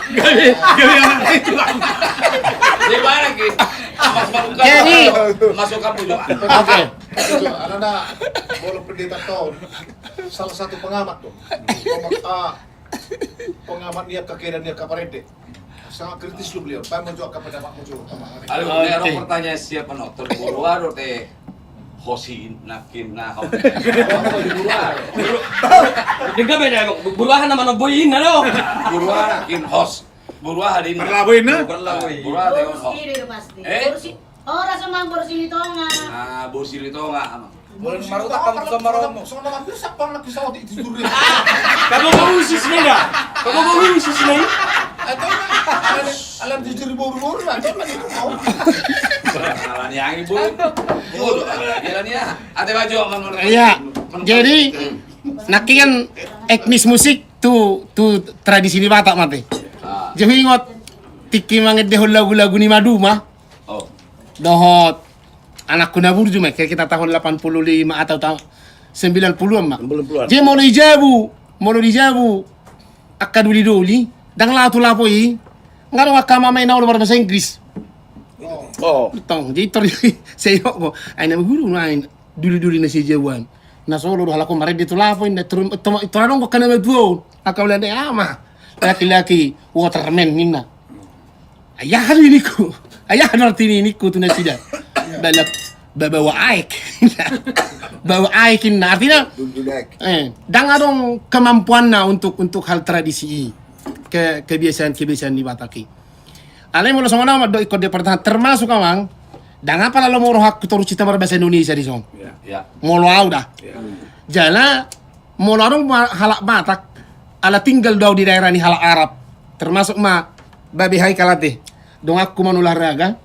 Gabi anak itu lah. Di mana lagi? Mas Maluka. Jadi. Masuk kamu juga. Oke. Ada na bolo pendeta tahun. Salah satu pengamat tuh. Pengamat niat ke kiri dan niat ke parente. Sangat kritis lu beliau. Pak menjawab kepada Pak Mujo. Aduh, ini pertanyaan siapa nonton buruan teh hosin nakin nah. Buruan. Dengar beda buruahan nama boyin ano. Buruan nakin host. Buruan hari ini. Berlabuin na? Berlabuin. Buruan teh host. Bersih deh pasti. Eh? Bersih. Oh, rasa mang bersih itu enggak. Nah, bosil itu enggak. Boleh maruta kamu ke maromo. Soalnya mampir siapa nak kisah di tidur. Kamu mau usus ni dah. Kamu mau usus ni? Alam jujur buru-buru lah. Itu lagi mau. Alan yang ibu. Buru. Jalan ya. Ate baju menurut. Iya. Jadi naki kan etnis musik tu tradisi di Batak mate. Ah. Jadi ingat tiki manget dehol lagu-lagu ni madu mah. Oh. Dohot anakku nabur cuma kayak kita tahun 85 atau tahun 90-an mak. 90-an. Jadi mau dijabu akad duli dang latu lapoi ngaro akama main naul bahasa Inggris. Oh. Tong jadi saya kok ai na guru main duli na si jawan. Na solo do halako mare ditu lapoi na turum itu rong kok kana betuo akau lande ama laki-laki waterman ninna. Ayah hari niku. Ayah nartini niku tu na sida. Balap bawa aik. Bawa aikin na artinya dang adong kemampuan na untuk hal tradisi kebiasaan di Bataki. Alay mo sama nama do ikut departemen termasuk amang dang apa lalu mau hak tutur cita berbahasa Indonesia di song. Ya. Molo dah. Jala molo adong halak Batak ala tinggal dau di daerah ni halak Arab termasuk babi hai kalate. Dong aku manularaga.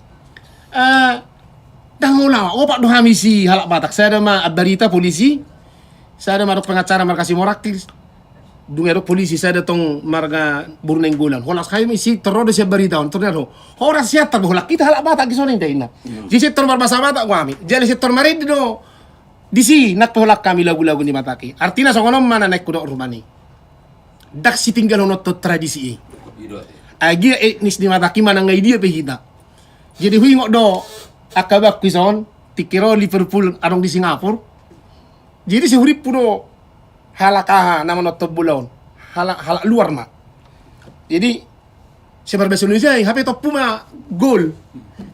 Dang ulah, opak doh misi halak Batak. Saya ada berita polisi, saya ada pengacara markasi morakis, dunga polisi saya datang marga Burnenggolan. Holas kaya misi terus siap berita on ternyata. Horas siap tak bola kita halak Batak kisah ini ina. Jadi sektor berbahasa Batak kami. Jadi sektor marid do di sini nak pelak kami lagu-lagu di Bataki. Artinya sokonom mana naik kuda urbani. Dak si tinggal nonton tradisi. Agi etnis di Bataki mana ngai dia pehita. Jadi hui ngok do akabak kison tikiro Liverpool arong di Singapura. Jadi si hurip puno halakaha nama noto bulon. Halak luar mak. Jadi si berbahasa Indonesia HP top puma gol.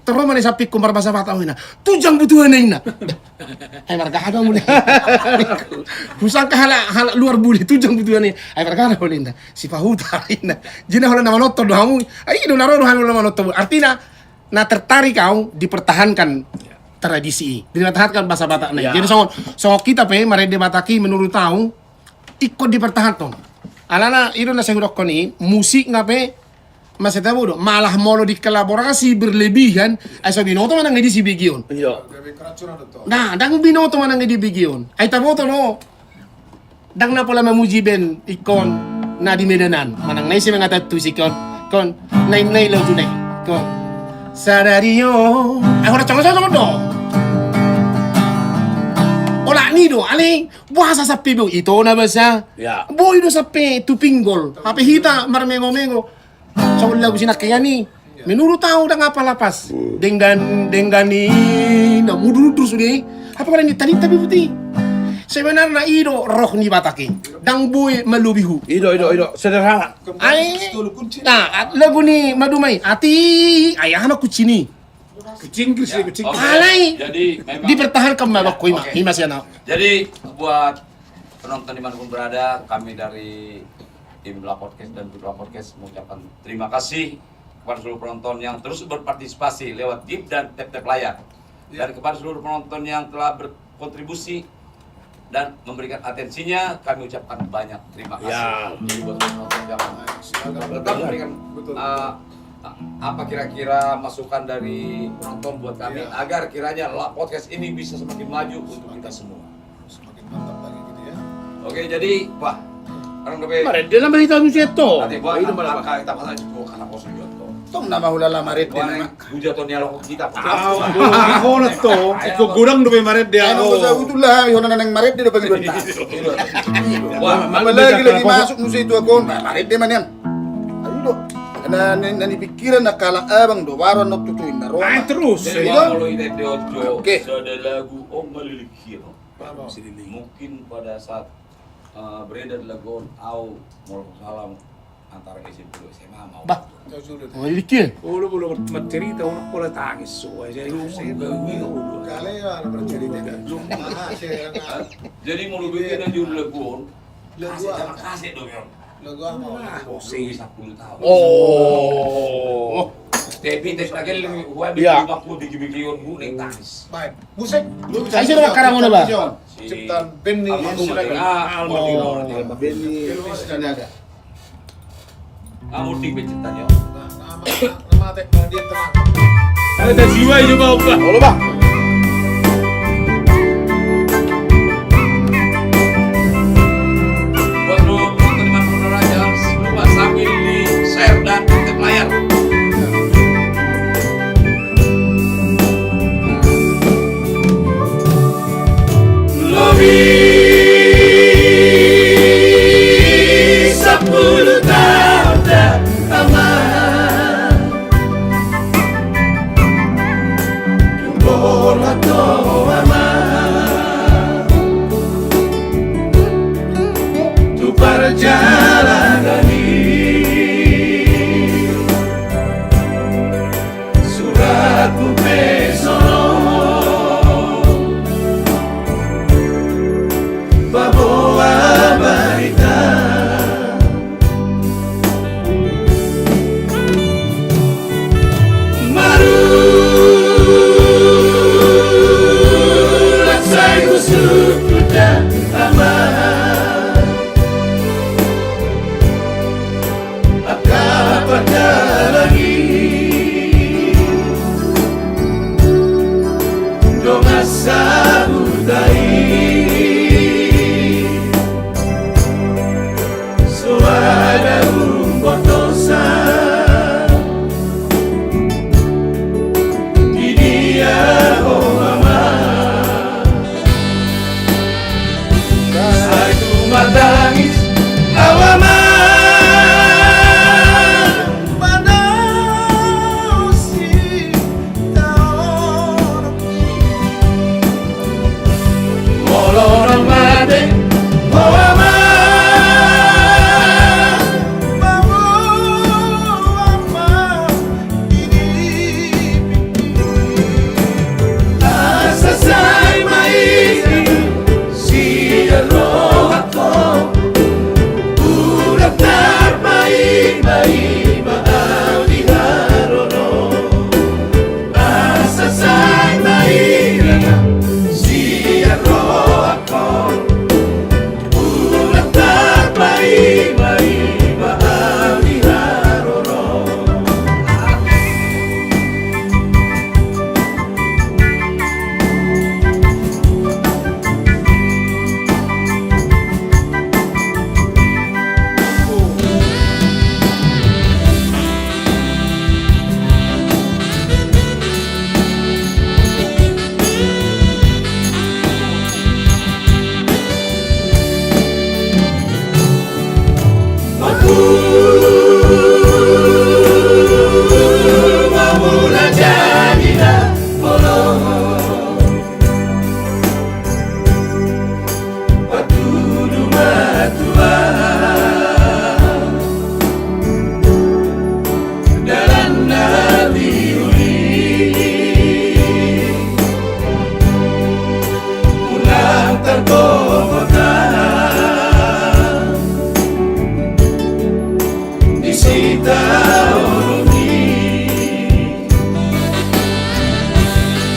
Terus mana sapi kumbar bahasa Batak ina. Tujang butuhan ina. Marga ada mulai. Husang ke halak luar buli tujang butuhan ina. Marga ada mulai ina. Si pahuta ina. Jina hola nama noto dohamu. Ai do naro dohamu nama noto. Artinya nah tertarik kau dipertahankan tradisi, dipertahankan bahasa Batak nih. Jadi so kita mereka Bataki menurut tahu ikut dipertahankan. Alana itu nasi huruf koni musik ngape masih tahu malah mau dikolaborasi berlebihan. Asal binoto mana ngedi si bigion. Iya. Nah, dang binoto mana ngedi bigion. Ay tahu to no. Dang na pula memuji ben ikon na di Medanan. Manang nai si mengatat tu si kon nai lo tu nai kon. Sadario, aku nak cakap dong. Olah ni do, aling bahasa sapi bu itu na bahasa. Ya. Boy do sapi tu pinggol, tapi hita marmengo-mengo. Cakap lagu sini kaya ni. Menurut tahu dah ngapa lapas. Denggani, dah mudur terus ni. Apa kalau ni tadi tapi putih. Sebenarnya itu roh ni Bataki. Dang boy melubihu. Ido. Sederhana. Ay, nah, lagu ni madumay. Ati, ayah anak kucini. Kucing Chris, kucing. Oke. Alay. Jadi memang Dipertahankan mabak ko ima siya na. Jadi buat penonton dimanapun berada, kami dari tim La Podcast dan Grup La Podcast mengucapkan terima kasih kepada seluruh penonton yang terus berpartisipasi lewat GIF dan tap-tap layar. Dan kepada seluruh penonton yang telah berkontribusi dan memberikan atensinya, kami ucapkan banyak terima kasih. Ya. Jadi buat penonton yang tetap memberikan apa kira-kira masukan dari penonton buat kami agar kiranya La Podcast ini bisa semakin maju untuk kita semua. Semakin mantap lagi gitu ya. Oke, jadi wah, orang lebih Mare, dia nama hitam itu. nanti buat angka kita pasang itu karena kosong jual. Tom nama ulala marit Buat hujan tuh nialog kita. Ako na to. Iko gurang do maret dia Ano ko sa utulah, yun na nang marit di dapat ibenta. Wah, Lagi masuk musa itu ako, marit di man yan. Ayun do. Nanipikiran na kala abang do, waran na tutuin na Roma. Ay, terus. jadi kalau ide Ojo Oke. ada lagu Om Malilikir. Mungkin pada saat beredar lagu Au Salam antara SMP dan SMA mau. Bah. Jauh sulit. Oh, ilikir. Ulo cerita unak pola tangis so aja Kali ya ada bercerita kan. Jadi mau lu bikin aja lagu Lagu kasih apa? sama kasih dong ya. Lagu apa? Posisi 10 tahun. Oh. Tapi tes lagi gua Ya. bikin 50 digibikion bu ning tangis. Baik. Musik. Saya sudah makan mana, Bah? Ciptaan Benny Sinaga. Benny Sinaga. Kamu ceritanya. Nama teh dia tenang. ada jiwa coba Pak. Halo, Bah. Buat lu penonton di mana berada, lupa sambil di share dan tap layar. Lebih 10 tahun pertama Jumbo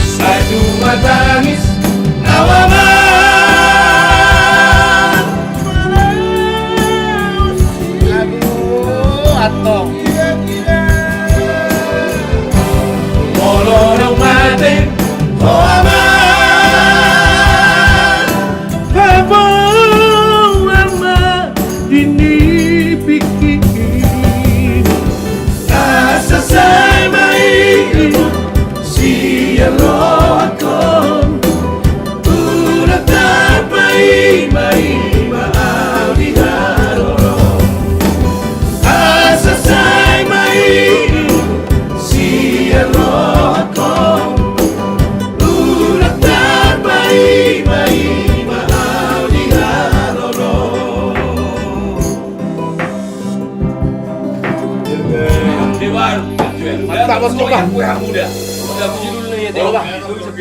Satu matangis awaman. Aduh, atong. Molorong mati awaman. Pembuama dini pikir asa saya main siaroakom udah tapai mai maaf di haroro asa saya main siaroakom udah tapai mai maaf di haroro. Di baru. Mantap, Bos Coba. Kue yang muda. Udah puji dulu nih ya. Boleh, Bang.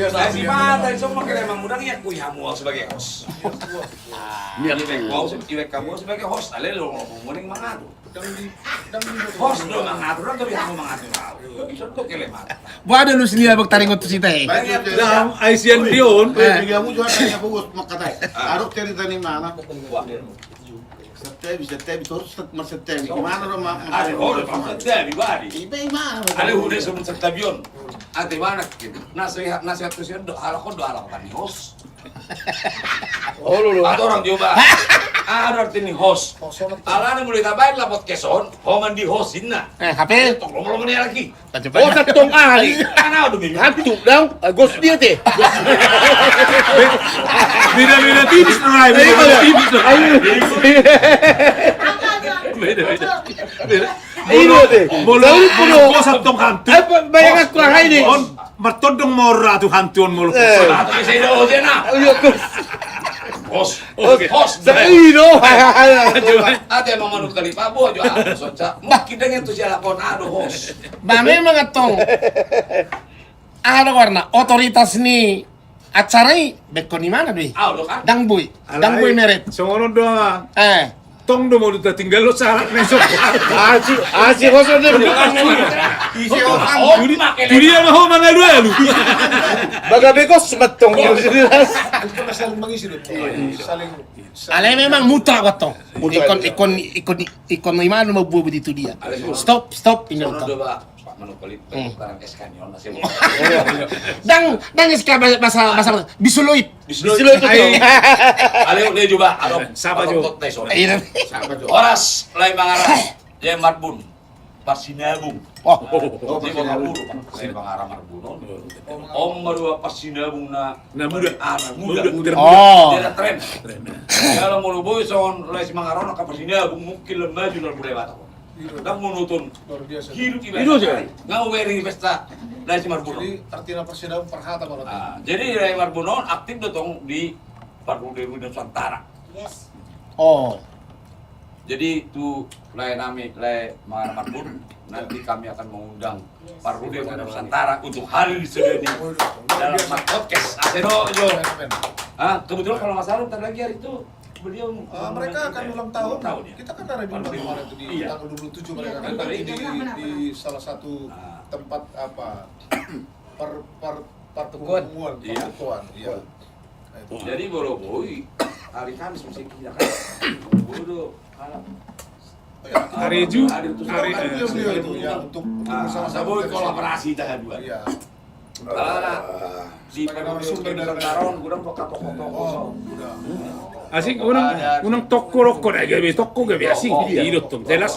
Saya si mata semua kira emang muda ya kue hamu sebagai host. Iya, iwek kamu sebagai host. Ale lo ngomongin mangatu. Host lo mangatu, orang tuh hamu mangatu. Bisa tuh kelemat. Buat lu sendiri abang taring untuk cerita ya. Dalam Asian Dion. Kamu juga tanya bagus makatay. Arok cerita ni mana? Setebi terus masetebi. Gimana lo Ada orang pakai dia bari. Ibe mana? Ale udah sebelum stadion. Ate mana gitu. Nasihat presiden do halakon kan host. Oh lu. Atau orang coba. Ada artinya host. Alana mulai tabain lah podcaston. Homan di hostin na. HP. Tok lomong nih lagi. Oh tatong ahli. Mana udah minggu. Hantu dong, ghost dia teh. Beda-beda tipis Rai, beda-beda tipis Rai. Ini teh. Molo kosat tong hantu. Apa bayangan kurang ini? On martodong mora tu hantu on molo. Atau bisa itu host na. Host. Host. Ini Ate emang manut kali Pak Bo aja. Soca. Mungkin dengan tuh siapa kon ado host. Ba memang atong. Ada warna otoritas ni acara ini beko ni mana deh? Ah, udah kan? Dangboy meret. Songono doang. Tong do mo luta tinggal lo salah nesok. Asik kosong deh. Dunia mah ho mana lu lu. Baga bekos matong. Kita saling mengisi deh. Saling. Ale memang mutlak atong. Ikon ni mana mau buat itu dia. Stop ini Sono atong. coba Pak Manukali pertukaran es kanyon masih mau. Dang iska bahasa bisuloit. Bismillah itu. Ale udah coba. Siapa jo? Iya. Oras lain mangarang. Ya Marbun. Pasinabung. Oh. Di mga ulo. Lain mangarang Marbunon. Om madua pasinabung na muda. Muda. Oh. Dia ada tren. Kalau mau luboy son lain mangarang na pasinabung mungkin lemaju na budaya Batak. Dan menonton Luar biasa. hidup Hidup aja. nggak wering pesta dari Marbunon. Jadi artinya persidangan perhata kalau Jadi dari Marbunon aktif dong di Parlude Nusantara. Yes. Oh. Jadi itu nami Mangara Marbun nanti kami akan mengundang Parlude Nusantara untuk hari ini dalam podcast. Aseno Jo. Kebetulan kalau nggak salah ntar lagi hari itu beliau mereka akan ulang tahun. ya? Kita kan ada di kemarin itu di tanggal 27 mereka kan di salah satu tempat apa pertemuan. Iya. Iya. Jadi Boroboy hari Kamis mesti kita kan. Boro Hari Ju, hari Beliau itu ya untuk Saboy kolaborasi kita dua. Iya. Di Parlude Nusantara kurang toko-toko. asik unang toko rokko na gabi toko gabi asik hirot tom jelas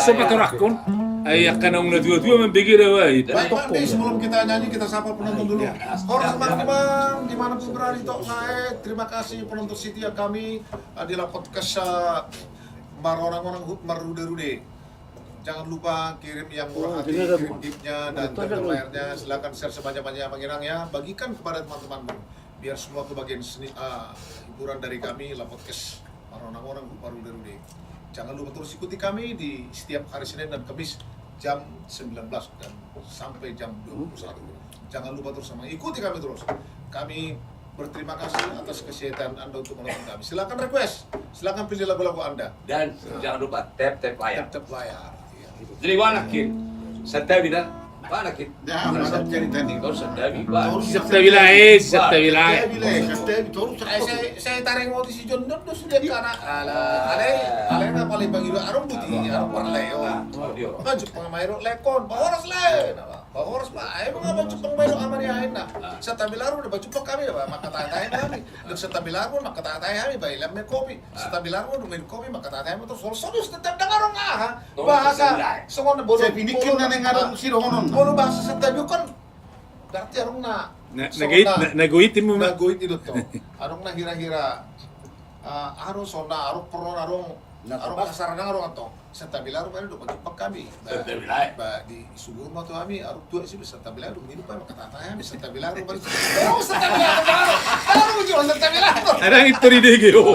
sobat rakon ay akan ang dua-dua membegir away Baik Pak, sebelum kita nyanyi kita sapa penonton dulu. Hormat teman-teman dimanapun berada di saya, terima kasih penonton setia kami adalah podcast orang-orang Marude-Rude. Jangan lupa kirim yang murah hati, kirim tipnya dan tanda layarnya. Silakan share sebanyak-banyaknya mengenang ya. Bagikan kepada teman-temanmu biar semua kebagian hiburan dari kami La Podcast orang-orang Marude-Rude. Jangan lupa terus ikuti kami di setiap hari Senin dan Kamis jam 19 dan sampai jam 21. Jangan lupa terus ikuti kami terus. Kami berterima kasih atas kesehatan Anda untuk menonton kami. Silakan request, silakan pilih lagu-lagu Anda. Dan jangan lupa tap layar. Tap layar. Jadi mana kin? Setabi dah. Mana kin? Ya, ada cerita nih. Kau setabi ba? Saya tarik mau si John Don tuh sudah karena ale na paling bagi arong buti arong parlayo. Baju pangmayro lekon, bahoras lain. Bahoras ba? Ay mga baju pangmayro amari ahin na. Sa tabilaro na baju pa kami ba makatatay kami. Dug sa tabilaro makatatay kami ba ilam may kopi. Sa tabilaro no may kopi makatatay mo to solos tetap dengarong ha. Bahasa sungon na bolo. Saya pinikin na nga ron si Rohonon. Bolo bahasa sa tabi kan. Berarti arong na Naguitin mo ma. naguit itu tuh. Arong na hira-hira arong sona arong peron arong kasarana arong ato. Sa tabilaro pa do pagpak kami. Ba di sugur mo to kami arong tua sih sa tabilaro minum pa makatatay kami sa tabilaro pa. Oh sa tabilaro. Arong mo sa tabilaro. Arang ito rin dego.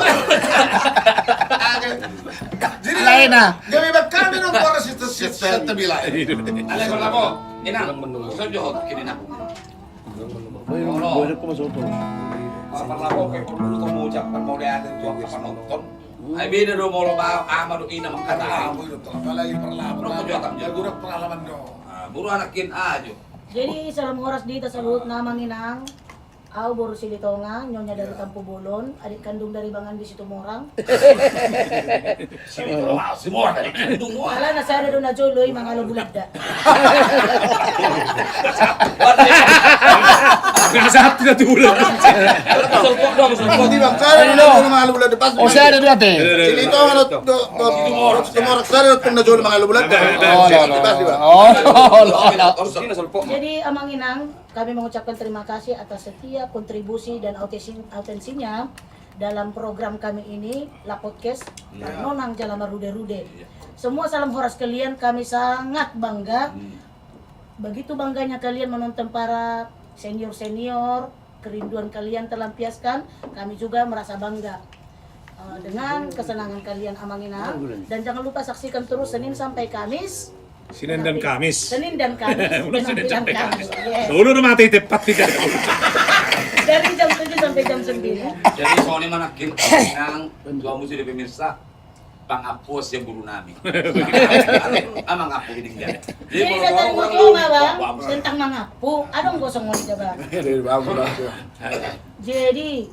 Jadi Lain na. Kami ba kami nung para sa tabilaro. Ale ko labo. Inang. Sojo kini na. Boleh ko masuk. Para labo kay kung gusto mo ucapkan mau lihat itu ang penonton. Ay bida do mo ba amado ina makata. Kamu itu apalagi perlawanan. Ano ko jota? Jago perlawanan do. Buru anakin ajo. Jadi salam oras dito sa luhut na manginang. Ako boro si Litonga, nyonya dari Tampo Bolon, adik kandung dari Bangan di situ Morang. Semua tadi kandung mo. Ala na sana doon na Joloy, mga lubulagda. Nasa na tulog. Salpok dong, salpok. Hindi bang, sana na mga lubulat depas. O siya na dati. Sili ito ano tumorak sana na jual mga lubulat. Depas di ba? Sino salpok? Jadi amang inang, kami mengucapkan terima kasih atas setiap kontribusi dan autensinya dalam program kami ini, La Podcast, Nonang Jalama Rude-Rude. Semua salam horas kalian, kami sangat bangga. Begitu bangganya kalian menonton para senior-senior, kerinduan kalian terlampiaskan, kami juga merasa bangga dengan kesenangan kalian amang inang. Dan jangan lupa saksikan terus Senin sampai Kamis. Senin dan Kamis. Senin dan Kamis. Udah Senin sampai Kamis. Kamis. Yes. Dulu udah mati tepat tidak. Dari jam 7 sampai jam 9. Jadi soalnya mana kin yang dua musuh di pemirsa Bang Apos yang buru nami. Amang Apo ini dia. Jadi saya tadi mau coba bang tentang mangapu. Adong gosong mau bang. Jadi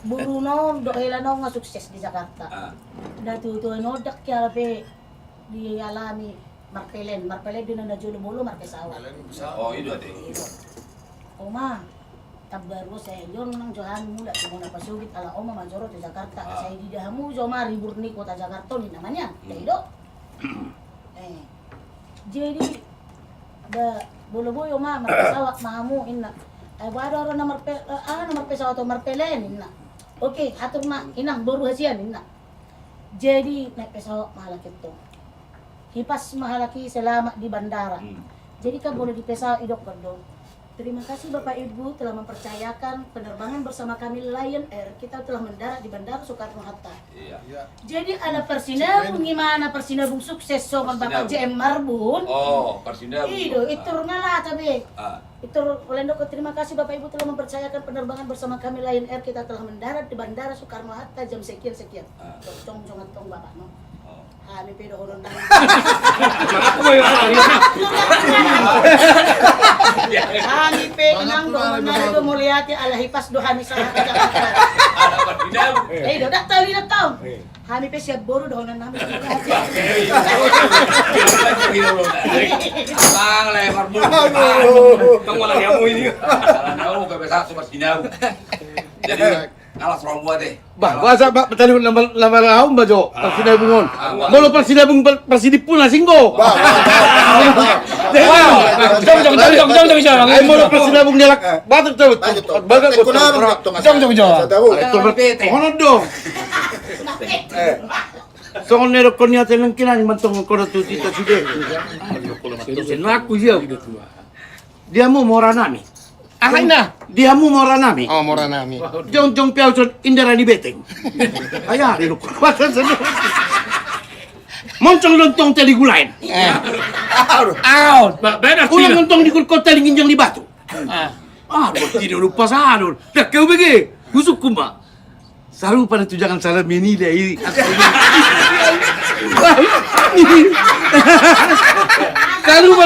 Bruno dohelan nga sukses di Jakarta. Datu tu nodak kya be dialami Marpelen din na julo bolo Marpesawa. Oh itu ada. Oma tabaru saya yon nang johan mula muna pasugit ala oma majoro di Jakarta. Saya di dahamu joma ribur ni kota Jakarta ni namanya. Daido. Jadi da bolo-bolo ma Marpesawa mahamu inna. Ay wala ro na Marpesawa to Marpelen inna. Oke, atur ma inang baru hasian inna. Jadi naik pesawat mahalaki itu. Hipas mahalaki selama di bandara. Jadi kan boleh di pesawat idok dong. Terima kasih Bapak Ibu telah mempercayakan penerbangan bersama kami Lion Air. Kita telah mendarat di Bandara Soekarno-Hatta. Iya. Jadi ada persinabung gimana persinabung sukses soman Bapak JM Marbun. Oh, persinda. Itu ngalah tapi. Ah. Itu Olendo terima kasih Bapak Ibu telah mempercayakan penerbangan bersama kami Lion Air. Kita telah mendarat di Bandara Soekarno-Hatta jam sekian. Cong Bapak no. Kami pedo orang dan. Kami pe nang do na do mulyati ala hipas do kami sa Jakarta. Eh do dak tahu na tahu. Kami pe siap boru do na namin. Bang lebar bu. Kang wala niya mo ini. Tahu kebiasaan super sinau. Jadi kalah serombo deh. Bah, bahasa tadi nama laum bajo persinabungon. Molo persinabung persidipun singgo. Jom. Ay molo persinabung nilak batuk tuh. Baga ko. Honod do. Songon nero konya tenang kinan mantong ko tu tita sude. Senaku siya. Dia mau moranami. Ahay na. Dia mau moranami. Oh, mura nami. Jong piao son indara ni beteng. Ayari lu. Moncong lontong tali gulain. Out. Beda Ulang lontong di kota linginjang di batu. Tidak lupa sador. Dah kau bagi. Husuk kumba. Selalu pada tu jangan salah menilai.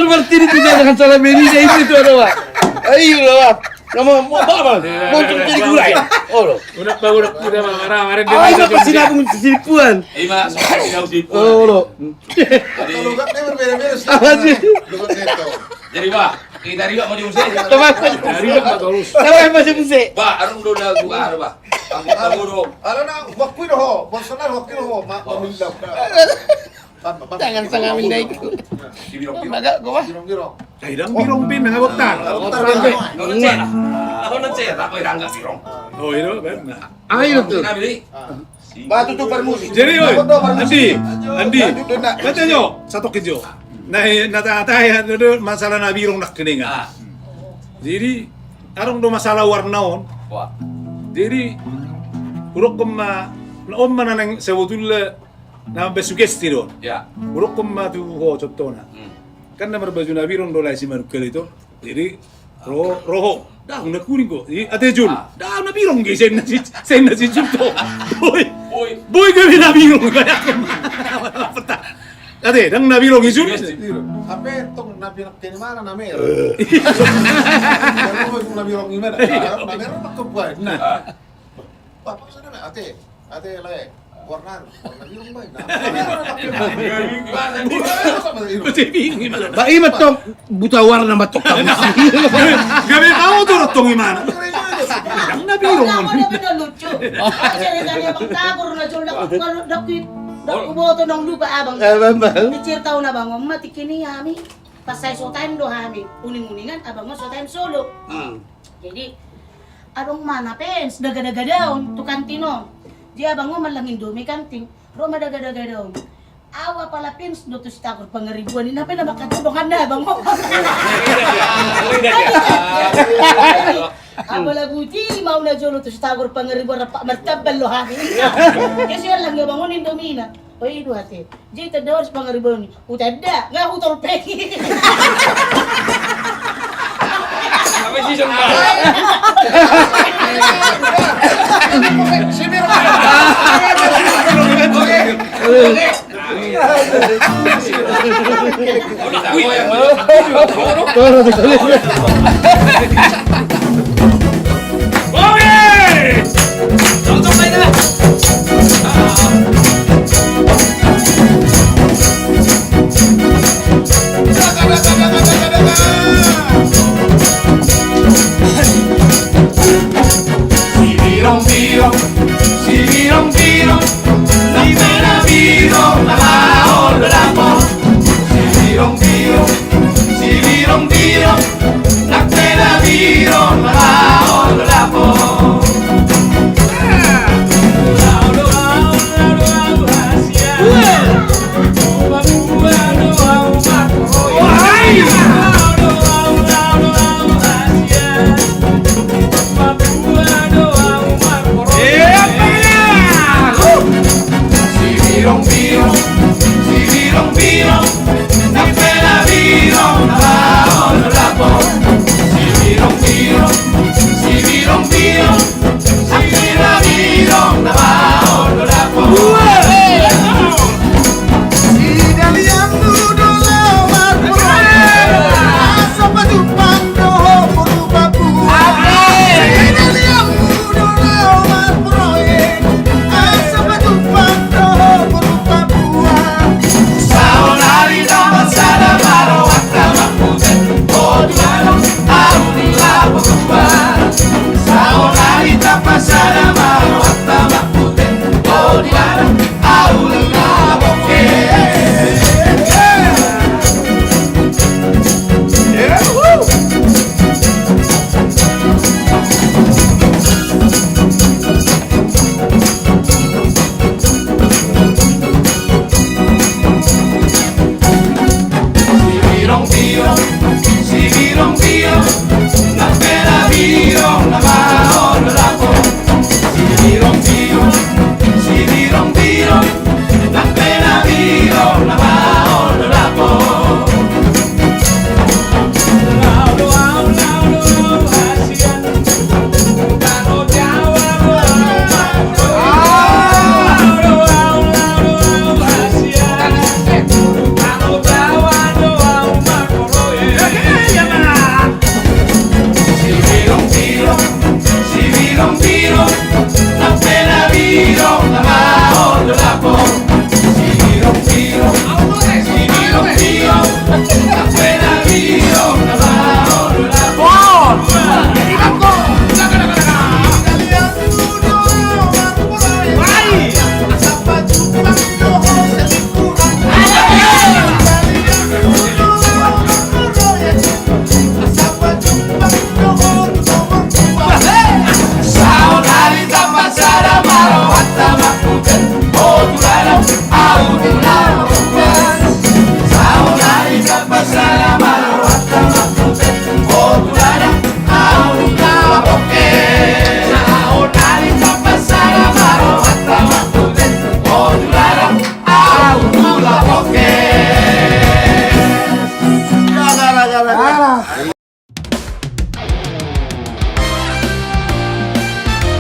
Martin itu jangan salah Benita itu ada Pak. Ayo lah Pak. Kamu mau apa? Mau jadi gulai? Oh loh. Udah marah dia Ayo bisa pasti nabung sisipuan. Ima, soalnya tidak usah itu. Oh loh. Jadi, Kalau kan dia berbeda-beda sih. Apa sih? Lugat neto. jadi Pak, kita riba mau diusir. Teman. Dari Pak Tolus. Siapa yang masih musik? Pak, arung do na gua ada Pak. Ang kita mo do. Ano na, waktu itu ho, Bolsonaro waktu itu ho, mamilap na. Jangan setengah minda itu. Sibirong-birong. Agak gua. Girong-girong. Kaidang birong pin nangaboktan. Ako na-check. Ako na-check. Ako irangga birong. Oh, itu benar. Ayo tuh. Sinabi ni. Batu tu permusik. Jadi, oi, Andi, Lanjut nak. katanya satu kejo. Nah, nata itu masalah nabirong nak keninga. Ah. Jadi, arong do masalah warnaon. Wah. Jadi, urok kema, om mana nang sebetulnya na besugesti do. Ya. Urok kema tu ho cotona. Kan na berbaju nabirong do lai si manukel itu. Jadi, roho. Dah, na kuning ko. Jadi, ate jul. Dah, nabirong ge sen na si jupto. Boy kami nabirong kaya peta. Ate, dang nabirong isun. Apa tong nabirak kini mana namer? Baru mau nabirong gimana? Namer apa kebuat? Nah, Bapak sana na ate le warna birong ba? pasti bingung gimana. Pak Imat dong buta warna batok kamu. Gabi tahu tuh rotong gimana. Dang nabirong. Ako naman na lucho. Ceritanya bang tabor na jol Dak boto ng lupa abang. Dicirtaw na bang mati kini hami. Pasay so time do hami. Uning-uningan abang mo so time solo. Jadi abang mana pens daga-daga daon tu kantino. Dia abang mo malangin dumi kanting. Roma daga-daga daon. Awa pala pins do tu takor pangeribuan ini apa na makatulungan na abang mo. Apala buti mau na jolo tu takor pangeribuan pak martabal lo hami. Kasi lang yung bangon Indomina. Oy, itu hati. Jadi terdawar sepangeribuan ni. Utada, nggak utor peki. Apa sih sumpah? Saonari dapat sada baru waktu makmuden. Oh,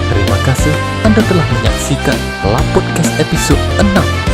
Terima kasih Anda telah menyaksikan La Podcast episode 6.